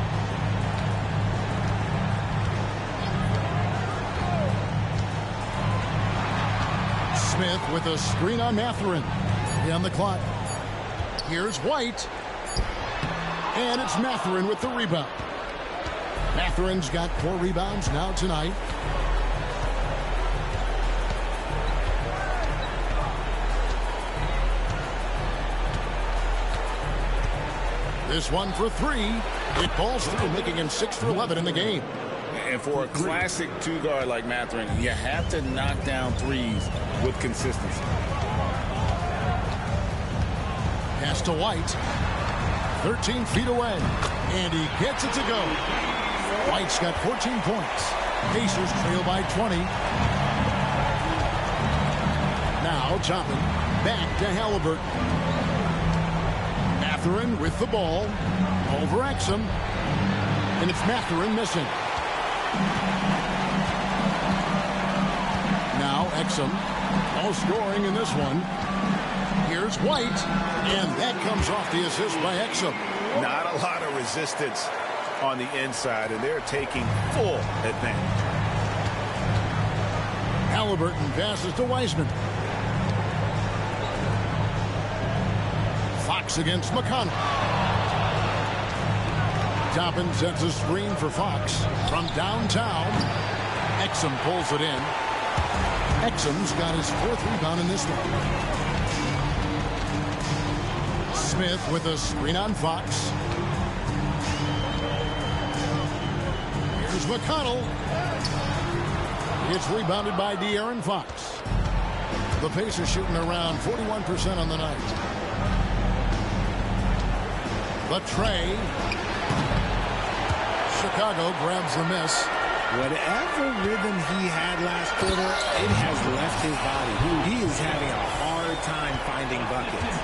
Smith with a screen on Mathurin. On the clock. Here's White. And it's Mathurin with the rebound. Mathurin's got 4 rebounds now tonight. This one for 3. It falls through, making him 6 for 11 in the game. And for a classic two-guard like Mathurin, you have to knock down threes with consistency. Pass to White. 13 feet away. And he gets it to go. White's got 14 points. Pacers trail by 20. Now Toppin back to Halliburton. Mathurin with the ball. Over Exum. And it's Mathurin missing. Now Exum. No scoring in this one. Here's White, and that comes off the assist by Exum. Not a lot of resistance on the inside, and they're taking full advantage. Halliburton passes to Wiseman. Fox against McConnell. Toppin sets a screen for Fox from downtown. Exum pulls it in. Exum's got his 4th rebound in this one. Smith with a screen on Fox. Here's McConnell. It's rebounded by De'Aaron Fox. The Pacers shooting around 41% on the night. The tray. Chicago grabs the miss. Whatever rhythm he had last quarter, it has left his body. He is having a hard time finding buckets.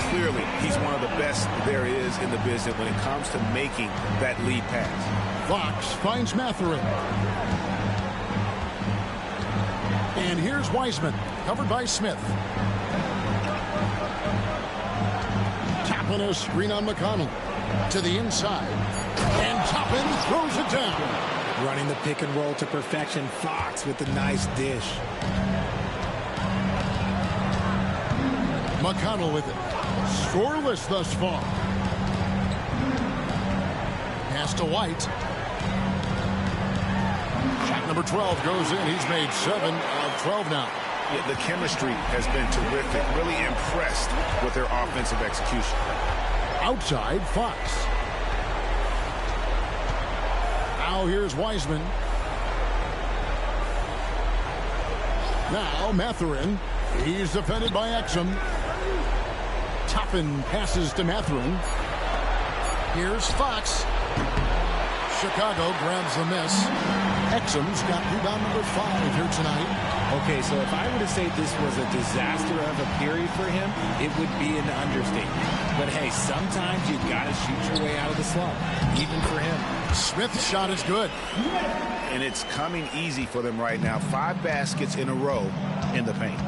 Clearly, he's one of the best there is in the business when it comes to making that lead pass. Fox finds Mathurin. And here's Wiseman, covered by Smith. Toppin a screen on McConnell. To the inside. And Toppin throws it down. Running the pick and roll to perfection. Fox with the nice dish. McConnell with it. Scoreless thus far. Pass to White. Shot number 12 goes in. He's made 7 of 12 now. Yeah, the chemistry has been terrific. Really impressed with their offensive execution. Outside, Fox. Now here's Wiseman. Now Mathurin. He's defended by Exum. Toppin passes to Mathurin. Here's Fox. Chicago grabs the miss. Exum's got rebound number 5 here tonight. Okay, so if I were to say this was a disaster of a period for him, it would be an understatement. But hey, sometimes you got to shoot your way out of the slump, even for him. Smith's shot is good. And it's coming easy for them right now. 5 baskets in a row in the paint.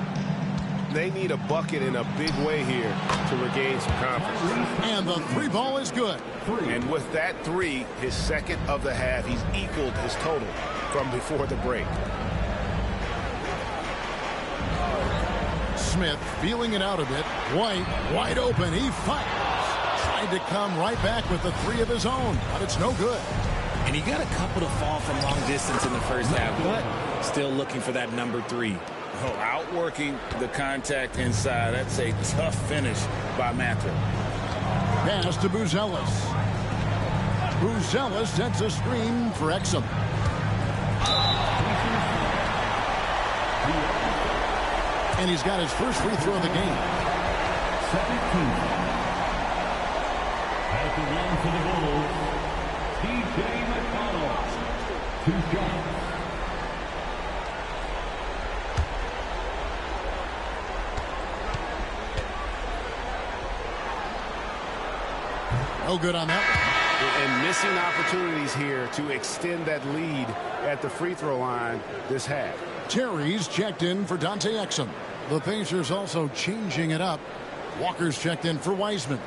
They need a bucket in a big way here to regain some confidence. And the 3 ball is good. And with that 3, his second of the half, he's equaled his total from before the break. Smith feeling it out a bit. White wide open. He fires. Tried to come right back with the 3 of his own, but it's no good. And he got a couple to fall from long distance in the first half, but still looking for that number 3. Oh, outworking the contact inside. That's a tough finish by Mathurin. Pass to Buzelis. Buzelis sends a screen for Exum. And he's got his first free throw of the game. 17. At the line for the Bulls, T.J. McConnell. 2 shots. No good on that one. And missing opportunities here to extend that lead at the free throw line this half. Terry's checked in for Dante Exum. The Pacers also changing it up. Walker's checked in for Wiseman.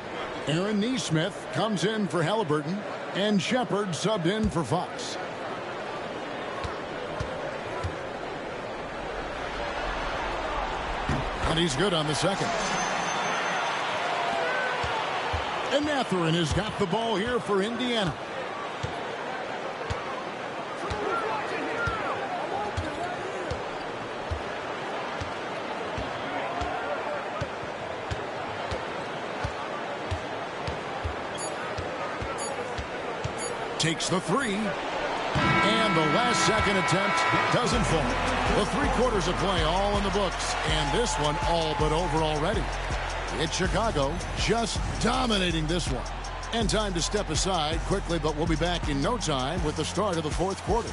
Aaron Nesmith comes in for Halliburton. And Shepard subbed in for Fox. And he's good on the second. And Mathurin has got the ball here for Indiana. Takes the 3. And the last second attempt doesn't fall. The 3 quarters of play all in the books. And this one all but over already. It's Chicago just dominating this one. And time to step aside quickly, but we'll be back in no time with the start of the 4th quarter.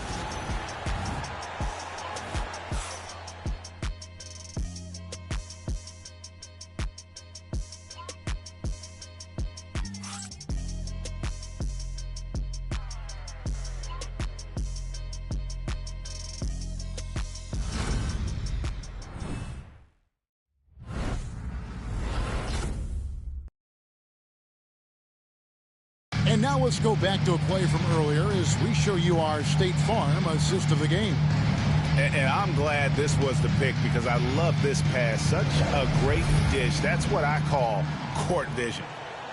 And now let's go back to a play from earlier as we show you our State Farm assist of the game. And I'm glad this was the pick because I love this pass. Such a great dish. That's what I call court vision.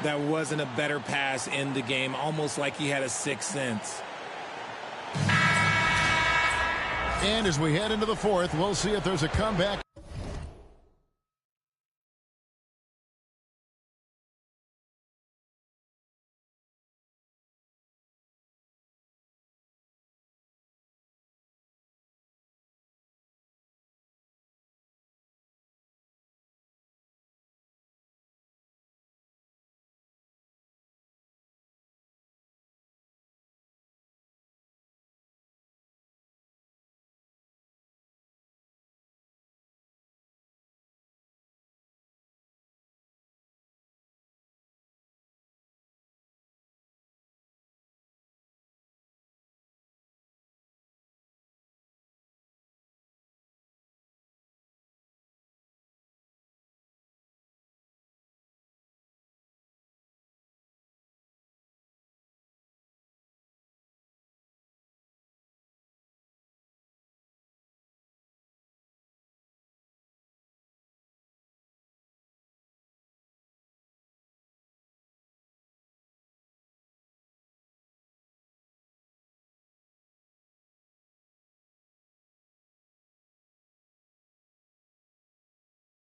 That wasn't a better pass in the game, almost like he had a 6th sense. And as we head into the 4th, we'll see if there's a comeback.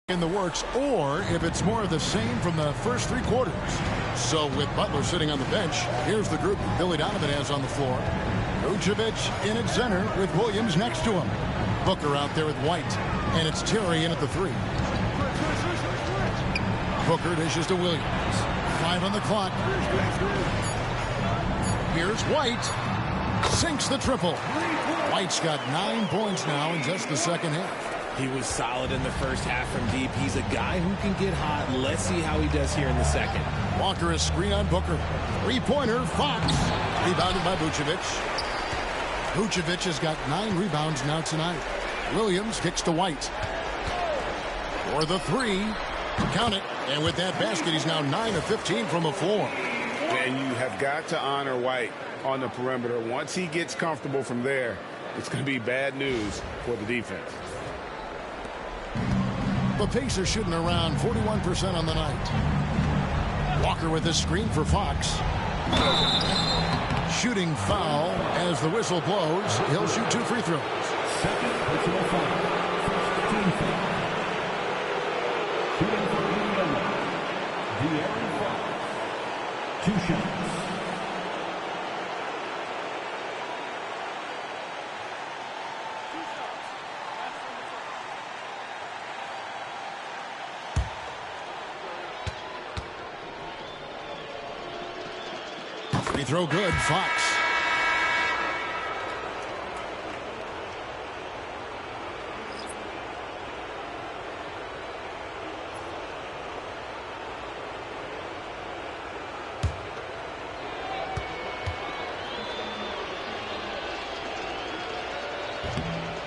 in the works, or if it's more of the same from the first 3 quarters. So with Butler sitting on the bench, here's the group Billy Donovan has on the floor. Vucevic in at center with Williams next to him. Booker out there with White, and it's Terry in at the 3. Booker dishes to Williams. 5 on the clock. Here's White. Sinks the triple. White's got 9 points now in just the second half. He was solid in the first half from deep. He's a guy who can get hot. Let's see how he does here in the second. Walker is screen on Booker. 3-pointer, Fox. Rebounded by Vucevic. Vucevic has got 9 rebounds now tonight. Williams kicks to White. For the 3. Count it. And with that basket, he's now 9 of 15 from the floor. And you have got to honor White on the perimeter. Once he gets comfortable from there, it's going to be bad news for the defense. The Pacers shooting around 41% on the night. Walker with his screen for Fox. Shooting foul as the whistle blows. He'll shoot 2 free throws. Second personal foul. First team foul. Shooting for Indiana. De'Aaron Fox. 2 shots. Free throw good, Fox.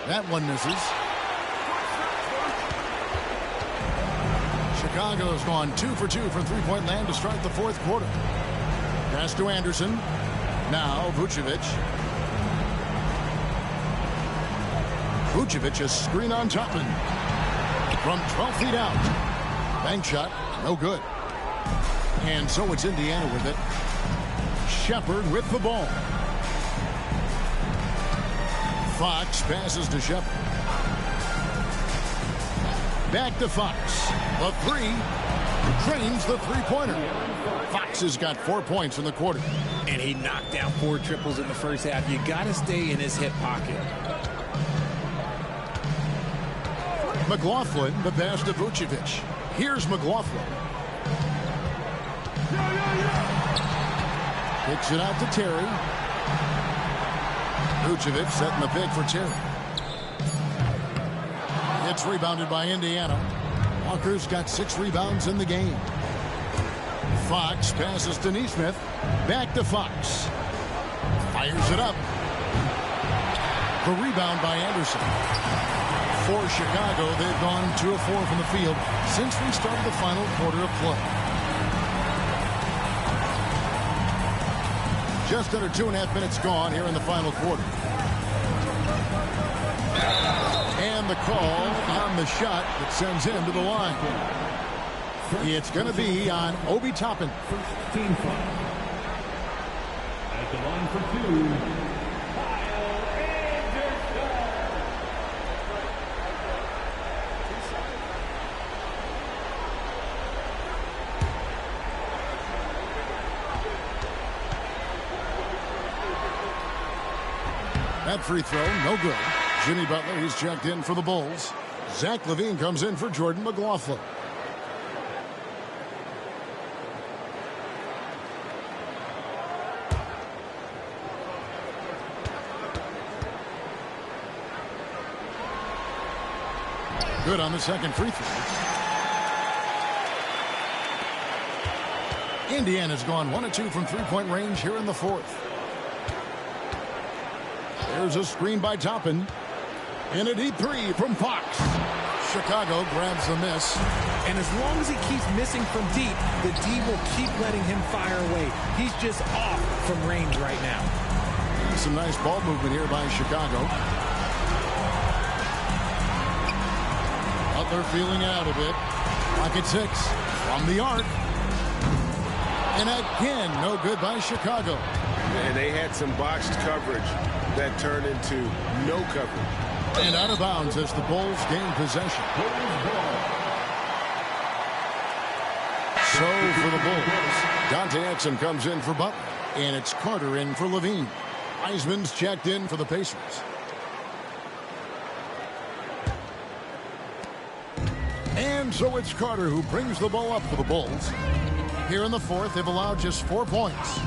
That one misses. Chicago's gone 2 for 2 from three-point land to start the 4th quarter. Pass to Anderson. Now Vucevic. Vucevic is screen on Toppin. From 12 feet out. Bank shot. No good. And so it's Indiana with it. Shepard with the ball. Fox passes to Shepard. Back to Fox. The 3. Drains the 3-pointer. Fox has got 4 points in the quarter. And he knocked down 4 triples in the first half. You got to stay in his hip pocket. McLaughlin, the pass to Vucevic. Here's McLaughlin. Kicks it out to Terry. Vucevic setting the pick for Terry. It's rebounded by Indiana. Walker's got 6 rebounds in the game. Fox passes to Nesmith. Back to Fox. Fires it up. The rebound by Anderson. For Chicago, they've gone 2 of 4 from the field since we started the final quarter of play. Just under 2.5 minutes gone here in the final quarter. And the call on the shot that sends him to the line. It's going to be on Obi Toppin. First team foul. At the line for 2, Kyle Anderson. That free throw, no good. Jimmy Butler, he's checked in for the Bulls. Zach LaVine comes in for Jordan McLaughlin. Good on the second free throw. Indiana's gone 1 of 2 from three-point range here in the 4th. There's a screen by Toppin. In a deep 3 from Fox. Chicago grabs the miss. And as long as he keeps missing from deep, the D will keep letting him fire away. He's just off from range right now. Some nice ball movement here by Chicago. Butler feeling it out a bit. Pocket 6 from the arc. And again, no good by Chicago. And they had some botched coverage that turned into no coverage. And out of bounds as the Bulls gain possession. for the Bulls. Dante Exum comes in for Butler. And it's Carter in for Levine. Wiseman's checked in for the Pacers. And so it's Carter who brings the ball up for the Bulls. Here in the fourth, they've allowed just 4 points.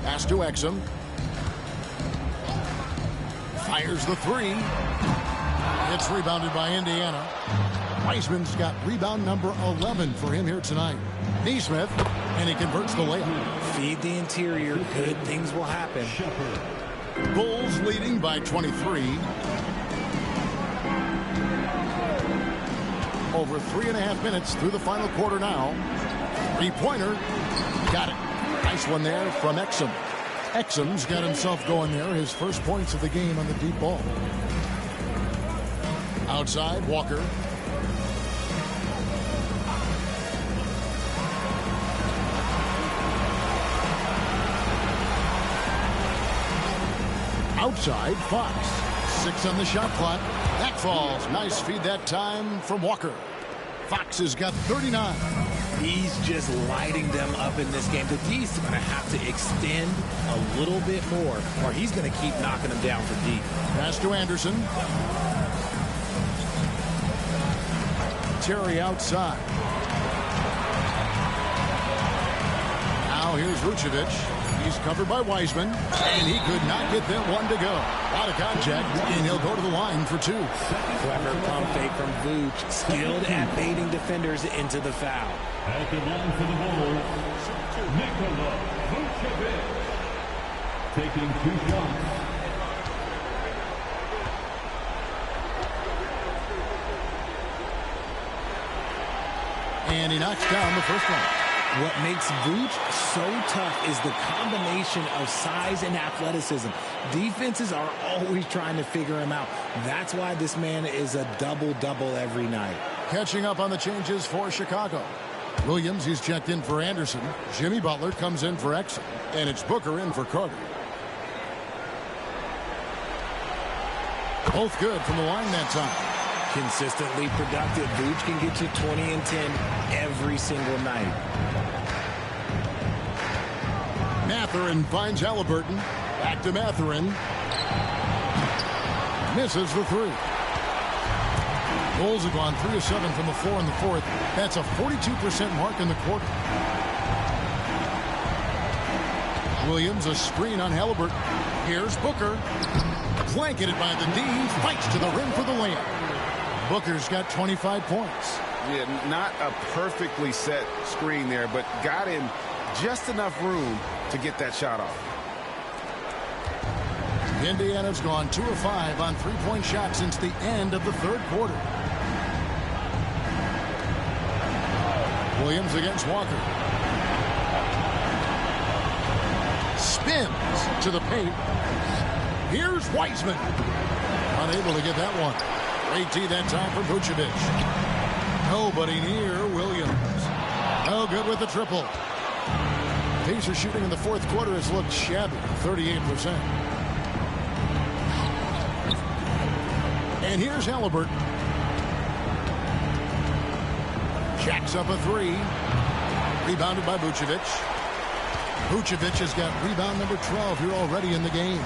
Pass to Exum. Fires the three. It's rebounded by Indiana. Wiseman's got rebound number 11 for him here tonight. Neesmith, and he converts the layup. Feed the interior. Good things will happen. Bulls leading by 23. Over 3.5 minutes through the final quarter now. Three-pointer. Got it. Nice one there from Exum. Exum's got himself going there. His first points of the game on the deep ball. Outside, Walker. Outside, Fox. 6 on the shot clock. That falls. Nice feed that time from Walker. Fox has got 39. He's just lighting them up in this game. The D's going to have to extend a little bit more, or he's going to keep knocking them down for deep. Pass to Anderson. Terry outside. Now here's Vucevic. He's covered by Wiseman, and he could not get that one to go. Out of contact, and he'll go to the line for 2. Clever pump fake from Vooch, skilled at baiting defenders into the foul. At the line for the Bulls, Nikola Vucevic, taking 2 shots. And he knocks down the first one. What makes Vooch so tough is the combination of size and athleticism. Defenses are always trying to figure him out. That's why this man is a double-double every night. Catching up on the changes for Chicago. Williams, he's checked in for Anderson. Jimmy Butler comes in for Exum. And it's Booker in for Carter. Both good from the line that time. Consistently productive. Vooch can get you 20 and 10 every single night. Mathurin finds Halliburton. Back to Mathurin. Misses the 3. Bulls have gone 3 of 7 from the floor in the fourth. That's a 42% mark in the quarter. Williams, a screen on Halliburton. Here's Booker. Blanketed by the D. Fights to the rim for the layup. Booker's got 25 points. Yeah, not a perfectly set screen there, but got him just enough room to get that shot off. Indiana's gone 2 of 5 on 3-point shots since the end of the third quarter. Williams against Walker. Spins to the paint. Here's Wiseman. Unable to get that one. Great tee that time for Vucevic. Nobody near Williams. No good with the triple. Pacers shooting in the fourth quarter has looked shabby, 38%. And here's Halliburton. Jacks up a 3. Rebounded by Vucevic. Vucevic has got rebound number 12 here already in the game.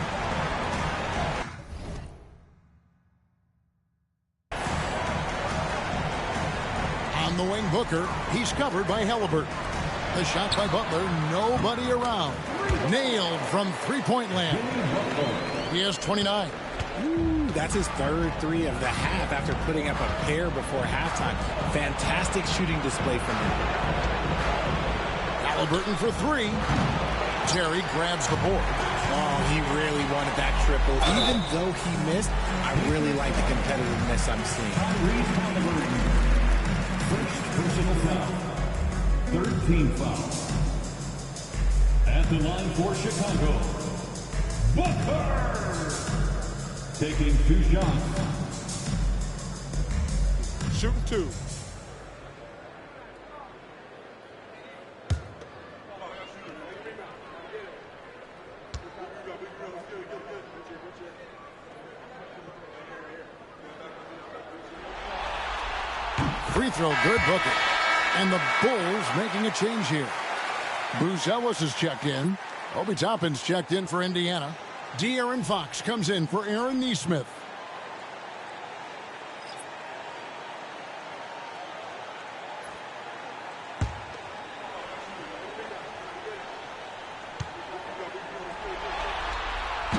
On the wing, Booker. He's covered by Halliburton. The shot by Butler. Nobody around. Nailed from three-point land. He has 29. Ooh, that's his third 3 of the half after putting up a pair before halftime. Fantastic shooting display from him. Halliburton for 3. Terry grabs the board. Oh, he really wanted that triple. Even though he missed, I really like the competitiveness I'm seeing. First personal foul. 13 fouls. At the line for Chicago, Booker! Taking 2 shots. Shooting 2. Free throw, good, Booker. And the Bulls making a change here. Bruce Ellis is checked in. Obi Toppin's checked in for Indiana. De'Aaron Fox comes in for Aaron Nesmith.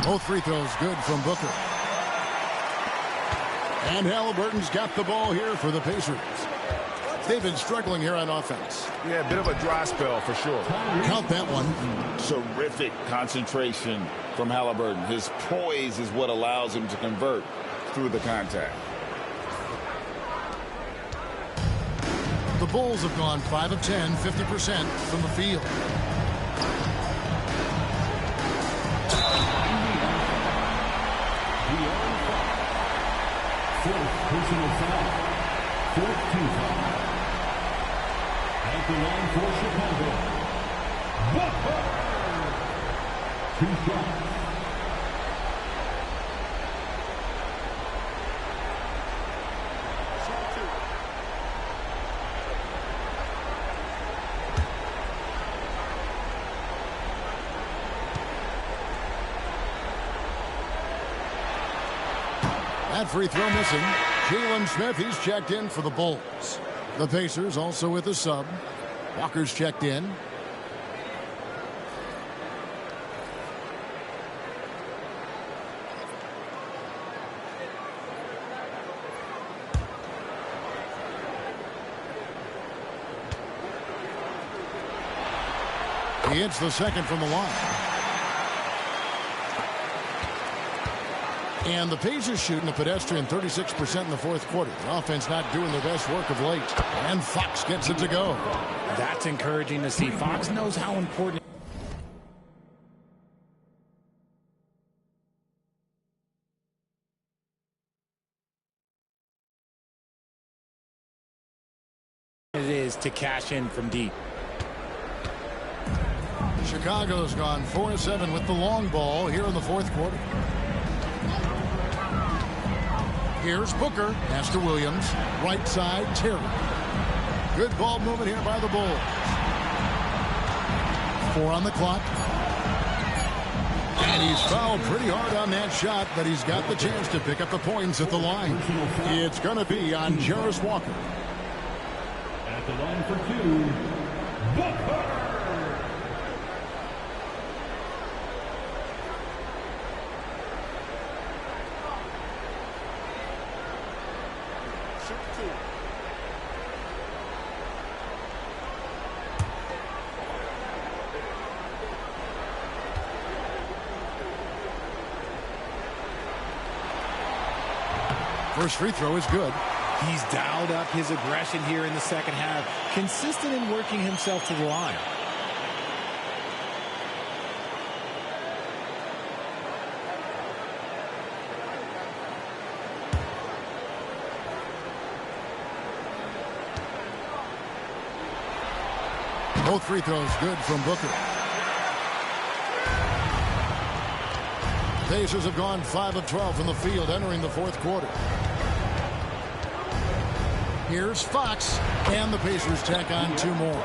Both free throws good from Booker. And Halliburton's got the ball here for the Pacers. They've been struggling here on offense. Yeah, a bit of a dry spell for sure. Count that one. Terrific concentration from Halliburton. His poise is what allows him to convert through the contact. The Bulls have gone 5 of 10, 50% from the field. Fourth personal foul. Fourth team foul. At the line for Chicago. Booker. 2 shots. That free throw missing. Jalen Smith, he's checked in for the Bulls. The Pacers also with a sub. Walker's checked in. He hits the second from the line. And the Pacers shooting a pedestrian 36% in the fourth quarter. The offense not doing their best work of late. And Fox gets it to go. That's encouraging to see. Fox knows how important it is to cash in from deep. Chicago's gone 4-7 with the long ball here in the fourth quarter. Here's Booker. Pass to Williams. Right side, Terry. Good ball movement here by the Bulls. 4 on the clock. And he's fouled pretty hard on that shot, but he's got the chance to pick up the points at the line. It's going to be on Jarris Walker. At the line for 2, Booker. First free throw is good. He's dialed up his aggression here in the second half. Consistent in working himself to the line. Both free throws good from Booker. Pacers have gone 5 of 12 from the field entering the fourth quarter. Here's Fox, and the Pacers tack on 2 more.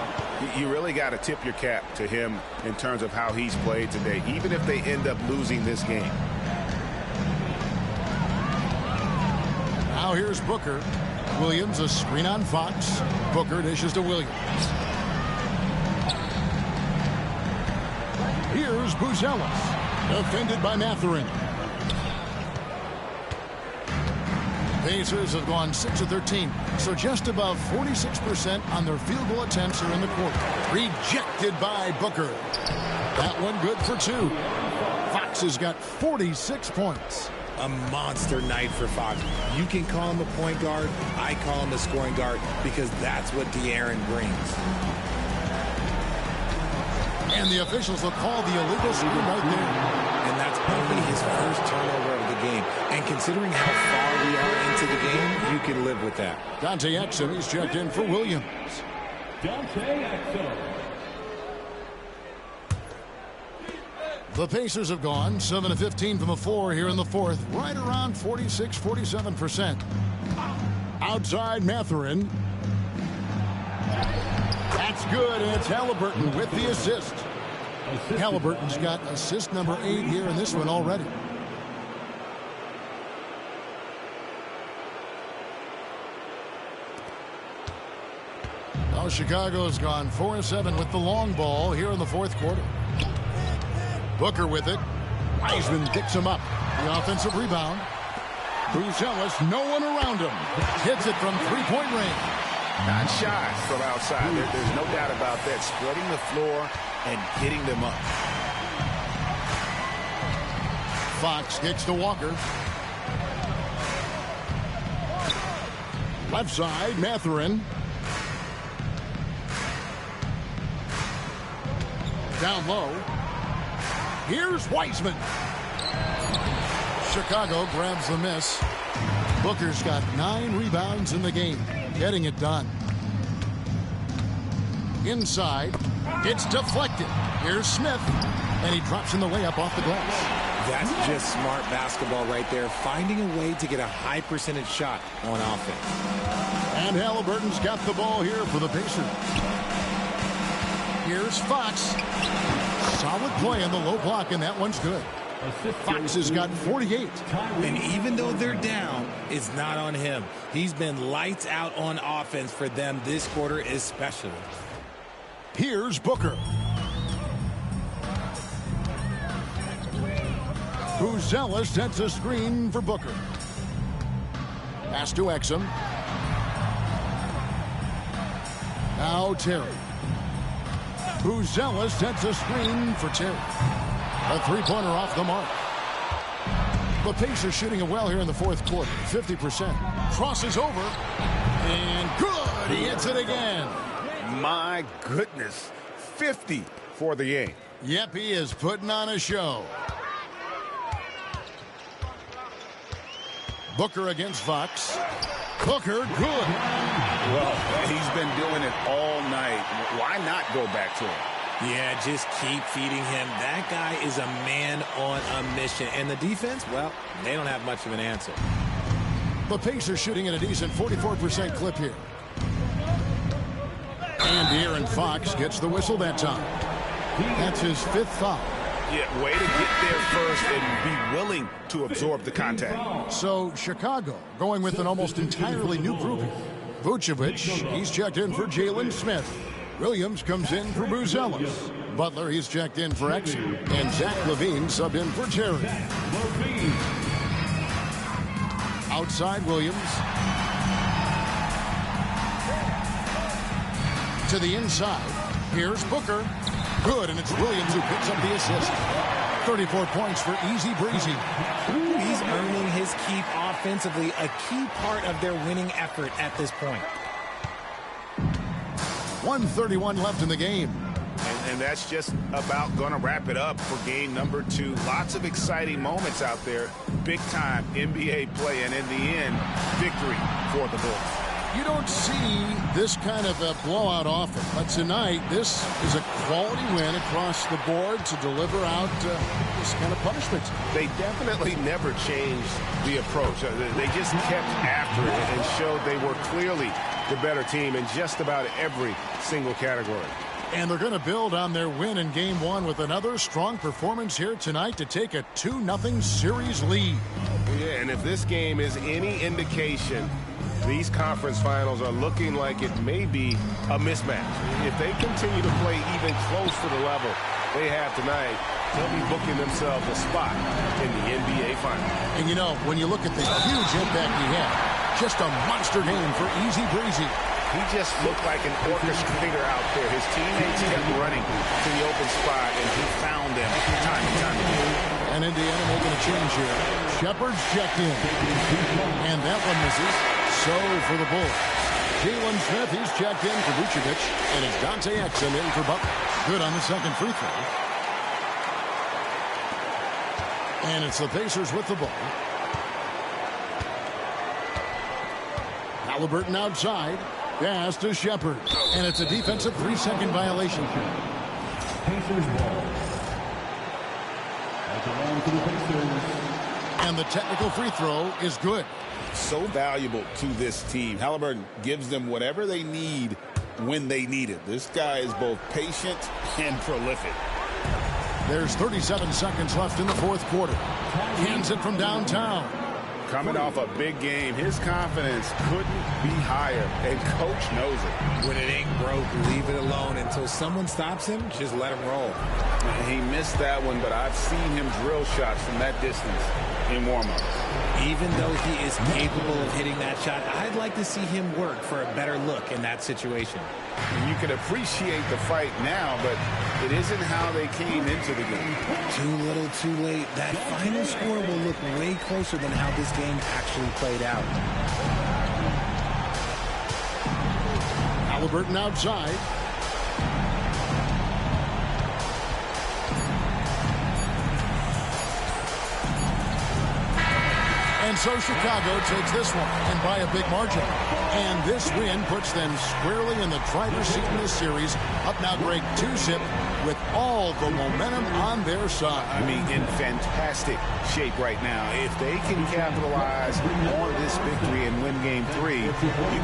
You really got to tip your cap to him in terms of how he's played today, even if they end up losing this game. Now here's Booker. Williams, a screen on Fox. Booker dishes to Williams. Here's Buzelis. Defended by Mathurin. Pacers have gone 6 of 13, so just above 46% on their field goal attempts here in the quarter. Rejected by Booker. That one good for 2. Fox has got 46 points. A monster night for Fox. You can call him a point guard. I call him a scoring guard because that's what De'Aaron brings. And the officials will call the illegal screen right there. And that's only his first turnover of the game. And considering how far we are into the game, you can live with that. Dante Exum, he's checked in for Williams. Dante Exum. The Pacers have gone 7 of 15 from the floor here in the fourth, right around 46-47%. Outside Mathurin. good, and it's Halliburton with the assist. Halliburton's got assist number 8 here in this one already. Now Chicago's gone 4-7 with the long ball here in the fourth quarter. Booker with it. Wiseman picks him up. The offensive rebound. Buzelis, no one around him. Hits it from three-point range. Not shy from outside. There's no doubt about that. Spreading the floor and hitting them up. Fox kicks to Walker. Left side, Mathurin. Down low. Here's Wiseman. Chicago grabs the miss. Booker's got 9 rebounds in the game, getting it done. Inside, it's deflected. Here's Smith, and he drops in the layup off the glass. That's just smart basketball right there, finding a way to get a high percentage shot on offense. And Halliburton's got the ball here for the Pacers. Here's Fox. Solid play on the low block, and that one's good. Fox has got 48. And even though they're down, it's not on him. He's been lights out on offense for them this quarter especially. Here's Booker. Buzelis sets a screen for Booker. Pass to Exum. Now Terry. Buzelis sets a screen for Terry. A three-pointer off the mark. The Pacers shooting it well here in the fourth quarter. 50%. Crosses over. And good. He hits it again. My goodness. 50 for the game. Yep, he is putting on a show. Booker against Fox. Booker, good. Well, he's been doing it all night. Why not go back to him? Yeah, just keep feeding him. That guy is a man on a mission. And the defense, well, they don't have much of an answer. The Pacers shooting at a decent 44% clip here. And De'Aaron Fox gets the whistle that time. That's his 5th foul. Yeah, way to get there first and be willing to absorb the contact. So Chicago going with an almost entirely new group here. Vucevic, he's checked in for Jalen Smith. Williams comes in for Buzelis. Butler, he's checked in for Exum. And Zach LaVine subbed in for Terry. Outside Williams. To the inside. Here's Booker. Good, and it's Williams who picks up the assist. 34 points for Easy Breezy. He's earning his keep offensively, a key part of their winning effort at this point. 1:31 left in the game. And that's just about going to wrap it up for game number 2. Lots of exciting moments out there. Big-time NBA play, and in the end, victory for the Bulls. You don't see this kind of a blowout often, but tonight this is a quality win across the board to deliver out this kind of punishment. They definitely never changed the approach. They just kept after it and showed they were clearly the better team in just about every single category. And they're going to build on their win in Game 1 with another strong performance here tonight to take a 2-0 series lead. Yeah, and if this game is any indication, these conference finals are looking like it may be a mismatch. If they continue to play even close to the level they have tonight, they'll be booking themselves a spot in the NBA Finals. And you know, when you look at the huge impact he had, just a monster game for Easy Breezy. He just looked like an orchestrator out there. His teammates kept running to the open spot, and he found them time and time again. And Indiana making a change here. Shepard's checked in. And that one misses. So for the Bulls, Jalen Smith, he's checked in for Vucevic, and it's Dante Exum in for Butler. Good on the second free throw. And it's the Pacers with the ball. Halliburton outside. Pass to Shepard. And it's a defensive 3-second violation. Pacers ball. That's around to the Pacers. And the technical free throw is good. So valuable to this team. Halliburton gives them whatever they need when they need it. This guy is both patient and prolific. There's 37 seconds left in the fourth quarter. Hands it from downtown. Coming off a big game, his confidence couldn't be higher, and coach knows it. When it ain't broke, leave it alone until someone stops him. Just let him roll. He missed that one, but I've seen him drill shots from that distance in warm-up. Even though he is capable of hitting that shot, I'd like to see him work for a better look in that situation. You can appreciate the fight now, but it isn't how they came into the game. Too little, too late. That final score will look way closer than how this game actually played out. Halliburton outside. And so Chicago takes this one, and by a big margin. And this win puts them squarely in the driver's seat in this series. Up now, Greg, 2-zip with all the momentum on their side. I mean, in fantastic shape right now. If they can capitalize on this victory and win Game 3, you